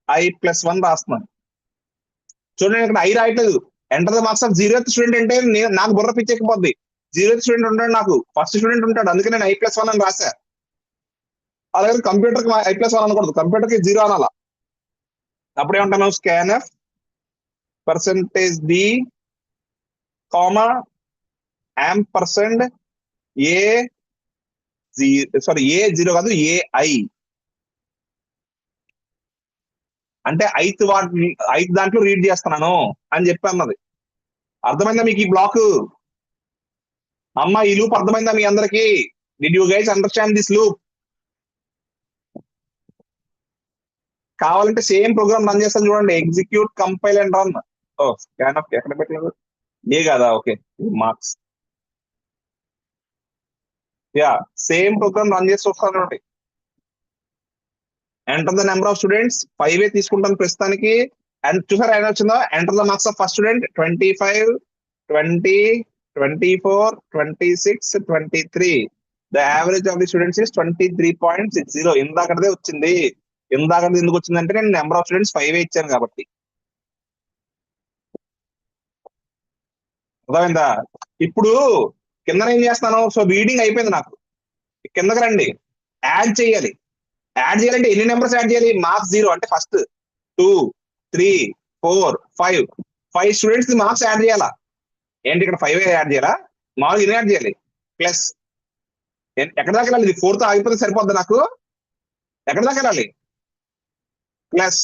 I+1 రాస్తున్నాను. చూడండి, ఇక్కడ ఐ రాయట్లేదు. Enter the marks of 0th student అంటే నాకు బుర్ర పిచ్చెక్కిపోద్ది. 0th స్టూడెంట్ ఉంటాడు, నాకు ఫస్ట్ స్టూడెంట్ ఉంటాడు, అందుకే నేను I+1 అని రాశా. అలాగే కంప్యూటర్ కి I+1 అనకూడదు, కంప్యూటర్ కి 0 అనాలా. అప్పుడేమంటాను? స్కాన్ఎఫ్ పర్సంటేజ్ డి కామా యాంపర్సెండ్ ఏ A0 కాదు, ఏఐ అంటే ఐత్ దాంట్లో రీడ్ చేస్తున్నాను అని చెప్పి అన్నది. అర్థమైందా మీకు ఈ బ్లాక్? అమ్మా, ఈ లూప్ అర్థమైందా మీ అందరికి? Did you guys understand this loop? కావాలంటే సేమ్ ప్రోగ్రామ్ రన్ చేస్తాను చూడండి. Execute compile and run. ఓ స్కాన్ ఆఫ్ ఎక్కడ పెట్టలేదు? ఏ కాదా? Okay, marks. Yeah, same program run చేసి వస్తాను చూడండి. Enter the number of students 5 తీసుకుంటాను ప్రస్తుతానికి. అండ్ చూసారు ఏమైనా వచ్చిందో? Enter the marks of first student 25, 20, 24, 26, 23. The average of the students is 23.60. ఇందాకదే వచ్చింది. ఇందాకది ఎందుకు వచ్చిందంటే నేను నెంబర్ ఆఫ్ స్టూడెంట్స్ 5 ఇచ్చాను కాబట్టి. అర్థమైందా? ఇప్పుడు కింద ఏం చేస్తాను? సో రీడింగ్ అయిపోయింది నాకు. కిందకి రండి, యాడ్ చేయాలి. యాడ్ చేయాలంటే ఎన్ని నెంబర్స్ యాడ్ చేయాలి? మార్క్స్ 0 అంటే ఫస్ట్ 2, 3, 4, 5 స్టూడెంట్స్ కి మార్క్స్ యాడ్ చేయాలా? ఏంటి ఇక్కడ 5 యాడ్ చేయాలా? మామూలుగా ఎన్ని యాడ్ చేయాలి? ప్లస్ ఎక్కడ దాకా వెళ్ళాలి? ఇది 4తో ఆగిపోతే సరిపోద్ది నాకు? ఎక్కడ దాకా వెళ్ళాలి? ప్లస్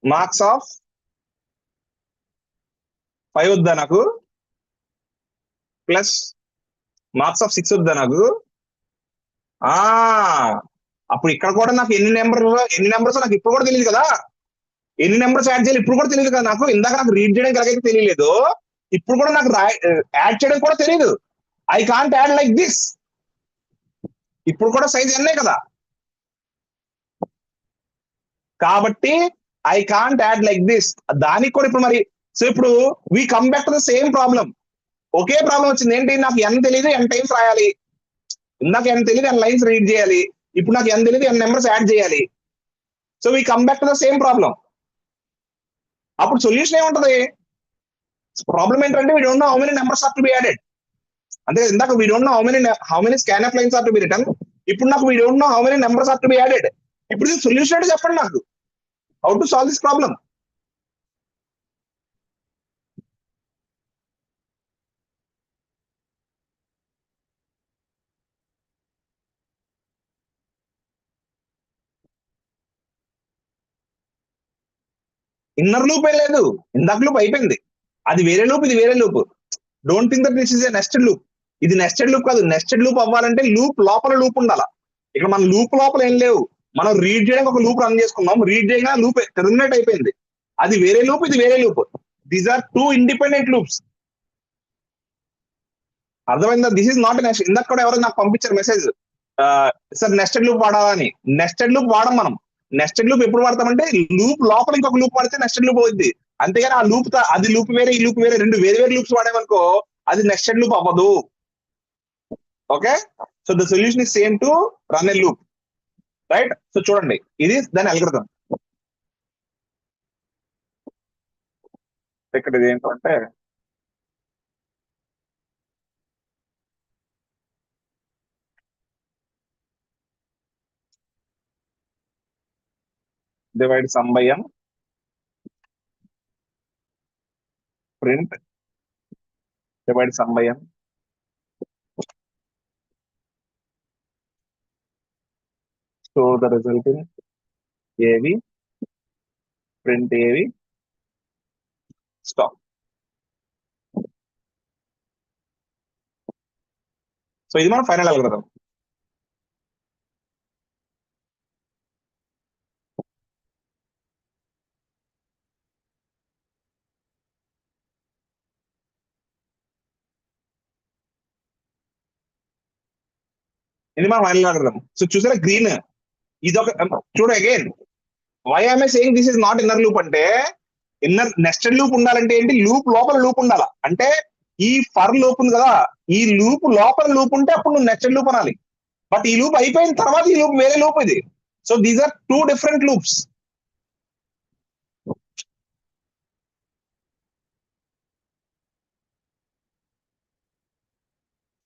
మార్క్స్ ఆఫ్ 5 వద్దా నాకు? ప్లస్ మార్క్స్ ఆఫ్ 6 వద్దా నాకు? ఆ అప్పుడు ఇక్కడ కూడా నాకు ఎన్ని నెంబర్స్ నాకు ఇప్పుడు కూడా తెలియదు కదా. ఎన్ని నెంబర్స్ యాడ్ చేయాలి ఇప్పుడు కూడా తెలియదు కదా నాకు. ఇందాక నాకు రీడ్ చేయడానికి ఎలాగైతే తెలియలేదు, ఇప్పుడు కూడా నాకు యాడ్ చేయడం కూడా తెలియదు. I can't add like this. ఇప్పుడు కూడా సైజ్ ఎన్నే కదా, కాబట్టి I can't add like this. దానికి కూడా ఇప్పుడు మరి, సో ఇప్పుడు we come back to the same problem. Okay problem వచ్చింది. ఏంటి? నాకు ఎన్ తెలియదు, ఎన్ టైమ్స్ రాయాలి. ఇందాక ఎన్ తెలియదు, ఎన్ లైన్స్ రీడ్ చేయాలి. ఇప్పుడు నాకు ఎన్ తెలియదు, ఎన్ నెంబర్స్ యాడ్ చేయాలి. So we come back to the same problem. అప్పుడు సొల్యూషన్ ఏముంటది? ప్రాబ్లం ఏంటంటే we don't know how many numbers are to be added. అంటే ఇందాక we don't know how many scanf lines are to be return. ఇప్పుడు నాకు we don't know how many numbers are to be added. ఇప్పుడు ఇది solution అంటే చెప్పండి నాకు. How to solve this problem? Inner loop ఏ లేదు, ఇందాక లూప్ అయిపోయింది, అది వేరే లూప్, ఇది వేరే loop. Don't think that this is a nested loop. ఇది నెస్టెడ్ లూప్ కాదు. నెస్టెడ్ లూప్ అవ్వాలంటే లూప్ లోపల లూప్ ఉండాలా. ఇక్కడ మన లూప్ లోపల ఏం లేవు. మనం రీడ్ చేయడానికి ఒక లూప్ రన్ చేసుకున్నాం, రీడ్ చేయగా లూప్ టెర్మినేట్ అయిపోయింది. అది వేరే లూప్, ఇది వేరే loop. These are two independent loops. అర్థమైందా? This is not next. ఇందాక కూడా ఎవరో నాకు పంపించారు మెసేజ్, సార్ నెస్టెడ్ లూప్ వాడాలని. నెస్టెడ్ లూప్ వాడం మనం. నెస్టెడ్ లూప్ ఎప్పుడు వాడతామంటే లూప్ లోపల ఇంకొక లూప్ వాడితే నెస్టెడ్ లూప్ అవుద్ది. అంతేగాని ఆ లూప్ అది లూప్ వేరే, ఈ లూప్ వేరే, రెండు వేరే వేరే లూప్స్ వాడేమనుకో అది నెస్టెడ్ లూప్ అవ్వదు. Okay, so the solution is same to run a loop, right? So చూడండి, ఇది దాని అల్గోరిథం. ఇక్కడ ఇది ఏంటంటే divide sum by m, print divide sum by m, store the result in AV, print AV, stop. So ఇది మన final algorithm. ఇది మన ఫైనల్ అల్గోరిథం. సో చూసారా గ్రీన్, ఇది ఒక చూడ again why I'm saying this is not inner loop అంటే, inner nested loop ఉండాలంటే ఏంటి, లూప్ లోపల లూప్ ఉండాలా. అంటే ఈ ఫర్ లూప్ ఉంది కదా, ఈ లూప్ లోపల లూప్ ఉంటే అప్పుడు నువ్వు నెస్టెడ్ లూప్ అనాలి. బట్ ఈ లూప్ అయిపోయిన తర్వాత ఈ లూప్ వేరే లూప్ ఇది. So these are two different loops.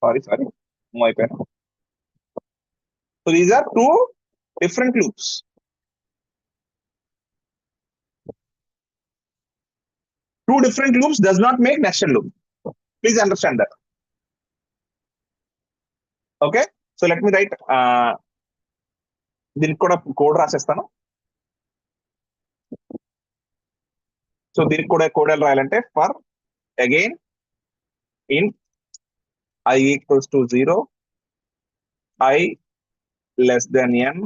Sorry move అయిపోయాను. So these are two different loops. Two different loops does not make nested loop. Please understand that. Okay, so let me write దీనికి కూడా code రాసేస్తాను. So దీనికి కూడా code ఎలా రాయాలంటే, for again in I equals to 0, I less than n,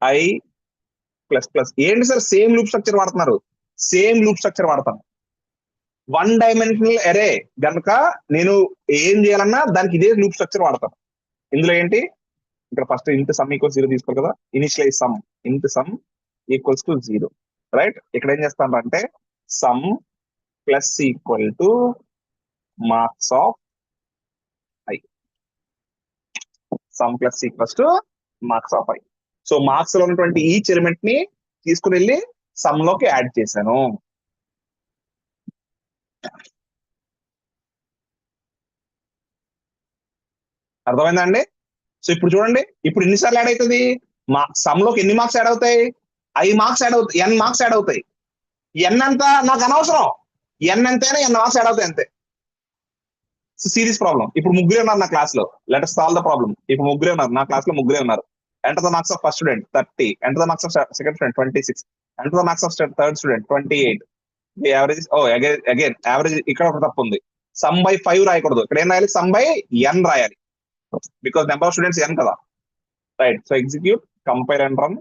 I plus plus. ఏంటి sir same loop structure వాడుతున్నారు? Same loop structure వాడతాను. One dimensional అరే గనుక నేను ఏం చేయాలన్నా దానికి ఇదే లూప్ స్ట్రక్చర్ వాడతాను. ఇందులో ఏంటి, ఇక్కడ ఫస్ట్ ఇంట్ సమ్ ఈక్వల్స్ 0 తీసుకోవాలి కదా, ఇనిషియలైజ్ సమ్ ఇంట్ సమ్ ఈక్వల్స్ టు 0, రైట్? ఇక్కడ ఏం చేస్తాను అంటే sum plus equal to marks of I, sum plus equals to marks of I. So marks లో ఉన్నటువంటి ఈచ్ ఎలిమెంట్ ని తీసుకుని వెళ్ళి సమ్ లోకి యాడ్ చేశాను. అర్థమైందా అండి? సో ఇప్పుడు చూడండి, ఇప్పుడు ఎన్నిసార్లు యాడ్ అవుతుంది, సమ్ లోకి ఎన్ని మార్క్స్ యాడ్ అవుతాయి, ఐ మార్క్స్ యాడ్ అవుతాయి, ఎన్ మార్క్స్ యాడ్ అవుతాయి. ఎన్ అంతా నాకు అనవసరం, ఎన్ ఎంతైనా ఎన్ మార్క్స్ యాడ్ అవుతాయి అంతే. Serious problem. ఇప్పుడు ముగ్గురే ఉన్నారు నా క్లాస్ లో, let us solve the problem. ఇప్పుడు ముగ్గురే ఉన్నారు నా క్లాస్ లో, ముగ్గురే ఉన్నారు. Enter the marks of first student 30, enter the marks of second student 26, enter the marks of third student 28. The average again average ఇక్కడ ఒక తప్పు ఉంది, సమ్ బై 5 రాయకూడదు, ఇక్కడ ఏం రాయాలి, సమ్ బై ఎన్ రాయాలి, బికాస్ నెంబర్ ఆఫ్ స్టూడెంట్స్ ఎన్ కదా, right? So execute, compile and run.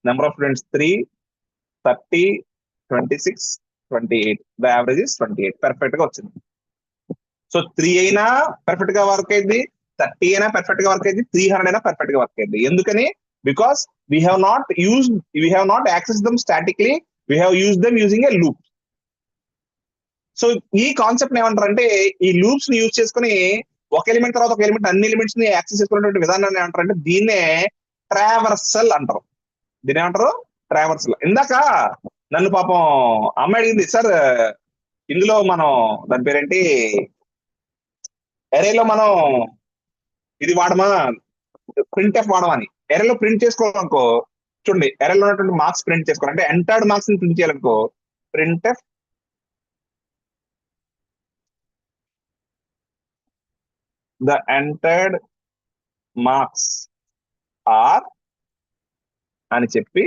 Number of students 3, 30, 26, 28. The average is 28. Perfect గా వచ్చింది. సో 3 అయినా పర్ఫెక్ట్ గా వర్క్ అయింది, 30 అయినా పర్ఫెక్ట్ గా వర్క్ అయింది, 300 అయినా పర్ఫెక్ట్ గా వర్క్ అయింది. ఎందుకని? Because we have not access them statically, we have use them using a loop. So ఈ కాన్సెప్ట్ ఏమంటారు అంటే, ఈ లూప్స్ ని యూజ్ చేసుకుని ఒక ఎలిమెంట్ తర్వాత ఒక ఎలిమెంట్ అన్ని ఎలిమెంట్స్ ని యాక్సెస్ చేసుకునేటువంటి విధానాన్ని ఏమంటారు అంటే, దీన్నే ట్రావర్సల్ అంటారు. దీని ఏమంటారు? ట్రావర్సల్. ఇందాక నన్ను పాపం అమ్మాయి అడిగింది, సార్ ఇందులో మనం దాని పేరేంటి, ఎరేలో మనం ఇది వాడమా, ప్రింట్ ఎఫ్ వాడమని. ఎరేలో ప్రింట్ చేసుకోవాలనుకో, చూడండి ఎరేలో ఉన్నటువంటి మార్క్స్ ప్రింట్ చేసుకోవాలి అంటే ఎంటర్డ్ మార్క్స్ ని ప్రింట్ చేయాలనుకో, printf the entered marks are అని చెప్పి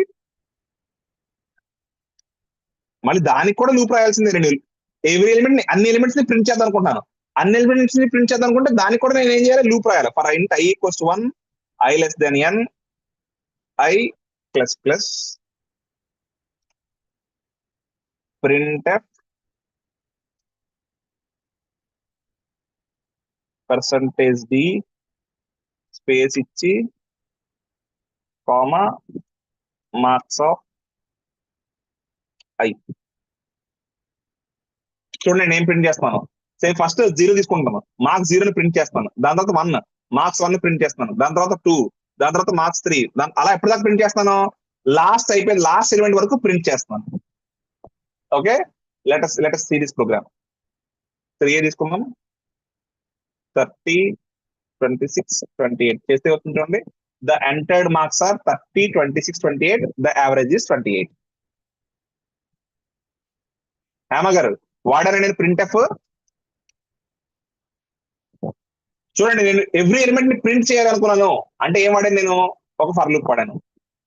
మళ్ళీ దానికి కూడా లూప్ రాయాల్సిందే. రెండు ఎవ్రీ ఎలిమెంట్ అన్ని ఎలిమెంట్స్ ని ప్రింట్ చేద్దాం అనుకుంటున్నాను. అన్ని ఎలిమెంట్స్ ని ప్రింట్ చేద్దాం అనుకుంటే దానికి కూడా నేను ఏం చేయాలి? లూప్ రాయాలి. For int i equals 1, i less then n, i plus plus printf %d space ఇచ్చి కామా మార్క్స్ ఆఫ్ i. చూడండి నేను ఏం ప్రింట్ చేస్తాను. సే ఫస్ట్ 0 తీసుకుంటాను, మార్క్స్ 0 ప్రింట్ చేస్తాను. దాని తర్వాత 1, మార్క్స్ 1 ప్రింట్ చేస్తాను. దాని తర్వాత 2, దాని తర్వాత మార్క్స్ 3, అలా ఎప్పటిదాకా ప్రింట్ చేస్తాను? లాస్ట్ అయిపోయింది, లాస్ట్ ఎలిమెంట్ వరకు ప్రింట్ చేస్తాను. Okay, let's see this program. 3 తీసుకుందాం. 30, 26, 28 చేస్తే వస్తుంది చూడండి. The entered marks are 30, 26, 28. The average is 28. Hema గారు వాడారా నేను ప్రింట్ఎఫ్? చూడండి, నేను ఎవ్రీ ఎలిమెంట్ ని ప్రింట్ చేయాలనుకున్నాను అంటే ఏం వాడాను? నేను ఒక ఫర్ లూప్ వాడాను.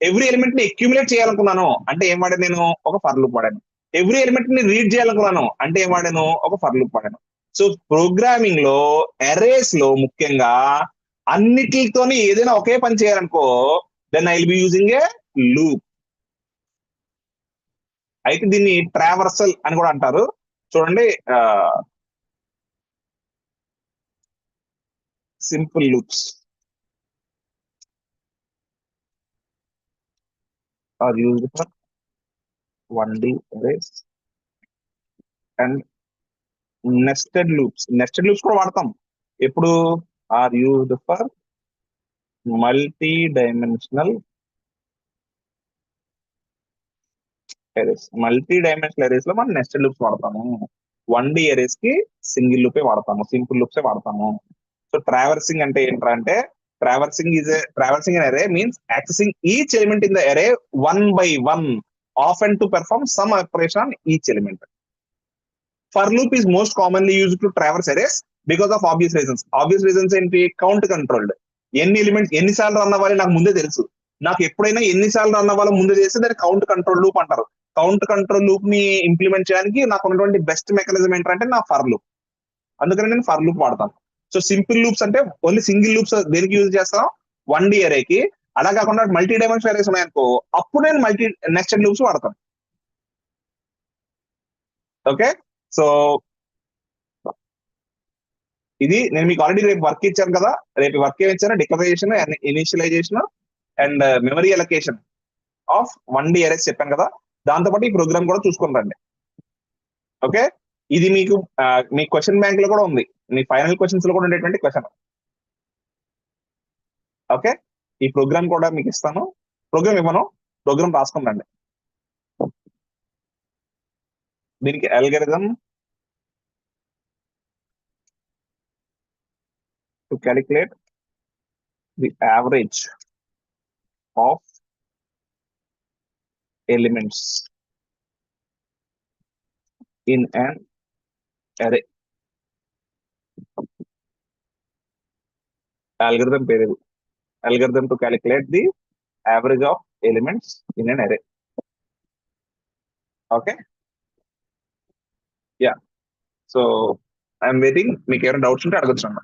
ఎవ్రీ ఎలిమెంట్ ని అక్యుములేట్ చేయాలనుకున్నాను అంటే ఏం వాడాను? నేను ఒక ఫర్ లూప్ వాడాను. ఎవ్రీ ఎలిమెంట్ ని రీడ్ చేయాలనుకున్నాను అంటే ఏం వాడాను? ఒక ఫర్ లూప్ వాడాను. సో ప్రోగ్రామింగ్ లో అరేస్ లో ముఖ్యంగా అన్నిటితోని ఏదైనా ఒకే పని చేయాలనుకో, then I will be using a loop. అయితే దీన్ని ట్రావర్సల్ అని కూడా అంటారు. చూడండి, simple loops are used for 1D arrays and nested loops. Nested loops కూడా వాడతాం. ఎప్పుడు? Are used for multi dimensional arrays. Multi dimensional arrays లో మనం నెస్టెడ్ లూప్స్ వాడతాము. 1D అరేస్ కి సింగిల్ లూపే వాడతాము, సింపుల్ లూప్సే వాడతాము. సో ట్రావర్సింగ్ అంటే ఏంట్రా అంటే, traversing an array means accessing each element in the array one by one, often to perform some operation on each element. For loop is most commonly used to traverse arrays because of obvious reasons. Obvious reasons ఏంటి? Count controlled. ఎన్ని elements ఎన్నిసార్లు run అవ్వాలి నాకు ముందే తెలుసు. నాకు ఎప్పుడైనా ఎన్నిసార్లు రన్ అవ్వాలో ముందే తెలిస్తే దాన్ని కౌంట్ కంట్రోల్ లూప్ అంటారు. కౌంట్ కంట్రోల్ లూప్ ని ఇంప్లిమెంట్ చేయడానికి నాకు ఉన్నటువంటి బెస్ట్ మెకానిజం ఏంటంటే నా ఫర్ లూప్. అందుకని నేను ఫర్ లూప్ వాడతాను. సో సింపుల్ లూప్స్ అంటే ఓన్లీ సింగిల్ లూప్స్ దేనికి యూజ్ చేస్తాం? 1D అరేకి. అలా కాకుండా మల్టీ డైమెన్షనల్ అరేస్ ఉన్నాయనుకో, అప్పుడు నేను మల్టీ నెస్టెడ్ లూప్స్ వాడతాను. ఓకే, సో ఇది నేను మీకు ఆల్రెడీ రేపు వర్క్ ఇచ్చాను కదా. రేపు వర్క్ ఏమి ఇచ్చాను? Declaration, initialization and memory allocation of 1D arrays చెప్పాను కదా. దాంతోపాటు ఈ ప్రోగ్రామ్ కూడా చూసుకుని రండి. ఓకే, ఇది మీకు మీ క్వశ్చన్ బ్యాంక్ లో కూడా ఉంది, మీ ఫైనల్ క్వశ్చన్స్ లో కూడా ఉండేటువంటి క్వశ్చన్. ఓకే, ఈ ప్రోగ్రామ్ కూడా మీకు ఇస్తాను. ప్రోగ్రామ్ ఇవ్వను, ప్రోగ్రామ్ రాసుకుందండి. దీనికి algorithm to calculate the average of elements in an array. Algorithm పేరు ఇది. Algorithm to calculate the average of elements in an array. Okay, yeah, so I'm waiting. మీకు ఏమైనా డౌట్స్ ఉంటే అడగొచ్చు అన్న.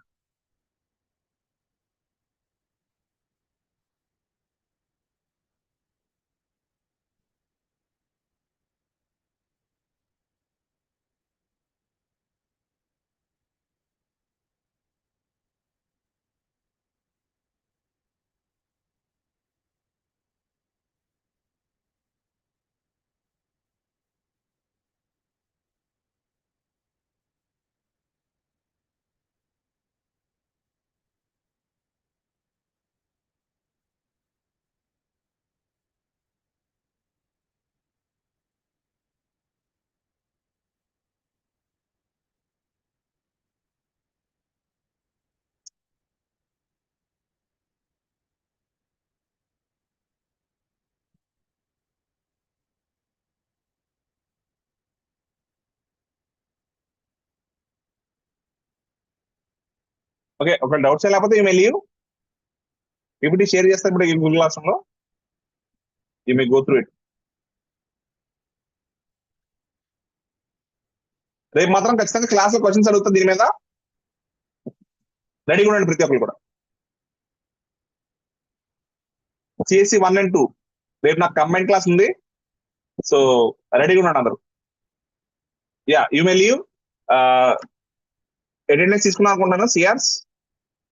ఓకే, ఒక డౌట్స్ లేకపోతే you may leave. PPT share చేస్తే ఇప్పుడు గూగుల్ క్లాస్ రూమ్ లో you may go through it. రేపు మాత్రం ఖచ్చితంగా క్లాస్ లో క్వశ్చన్స్ అడుగుతా దీని మీద, రెడీగా ఉండండి ప్రతి ఒక్కరు కూడా. సిఎస్సి 1 and 2 రేపు నాకు కంబైన్ క్లాస్ ఉంది, సో రెడీగా ఉండండి అందరు. Yeah you may leave. Attendance తీసుకున్నాను అనుకుంటాను సిఆర్స్.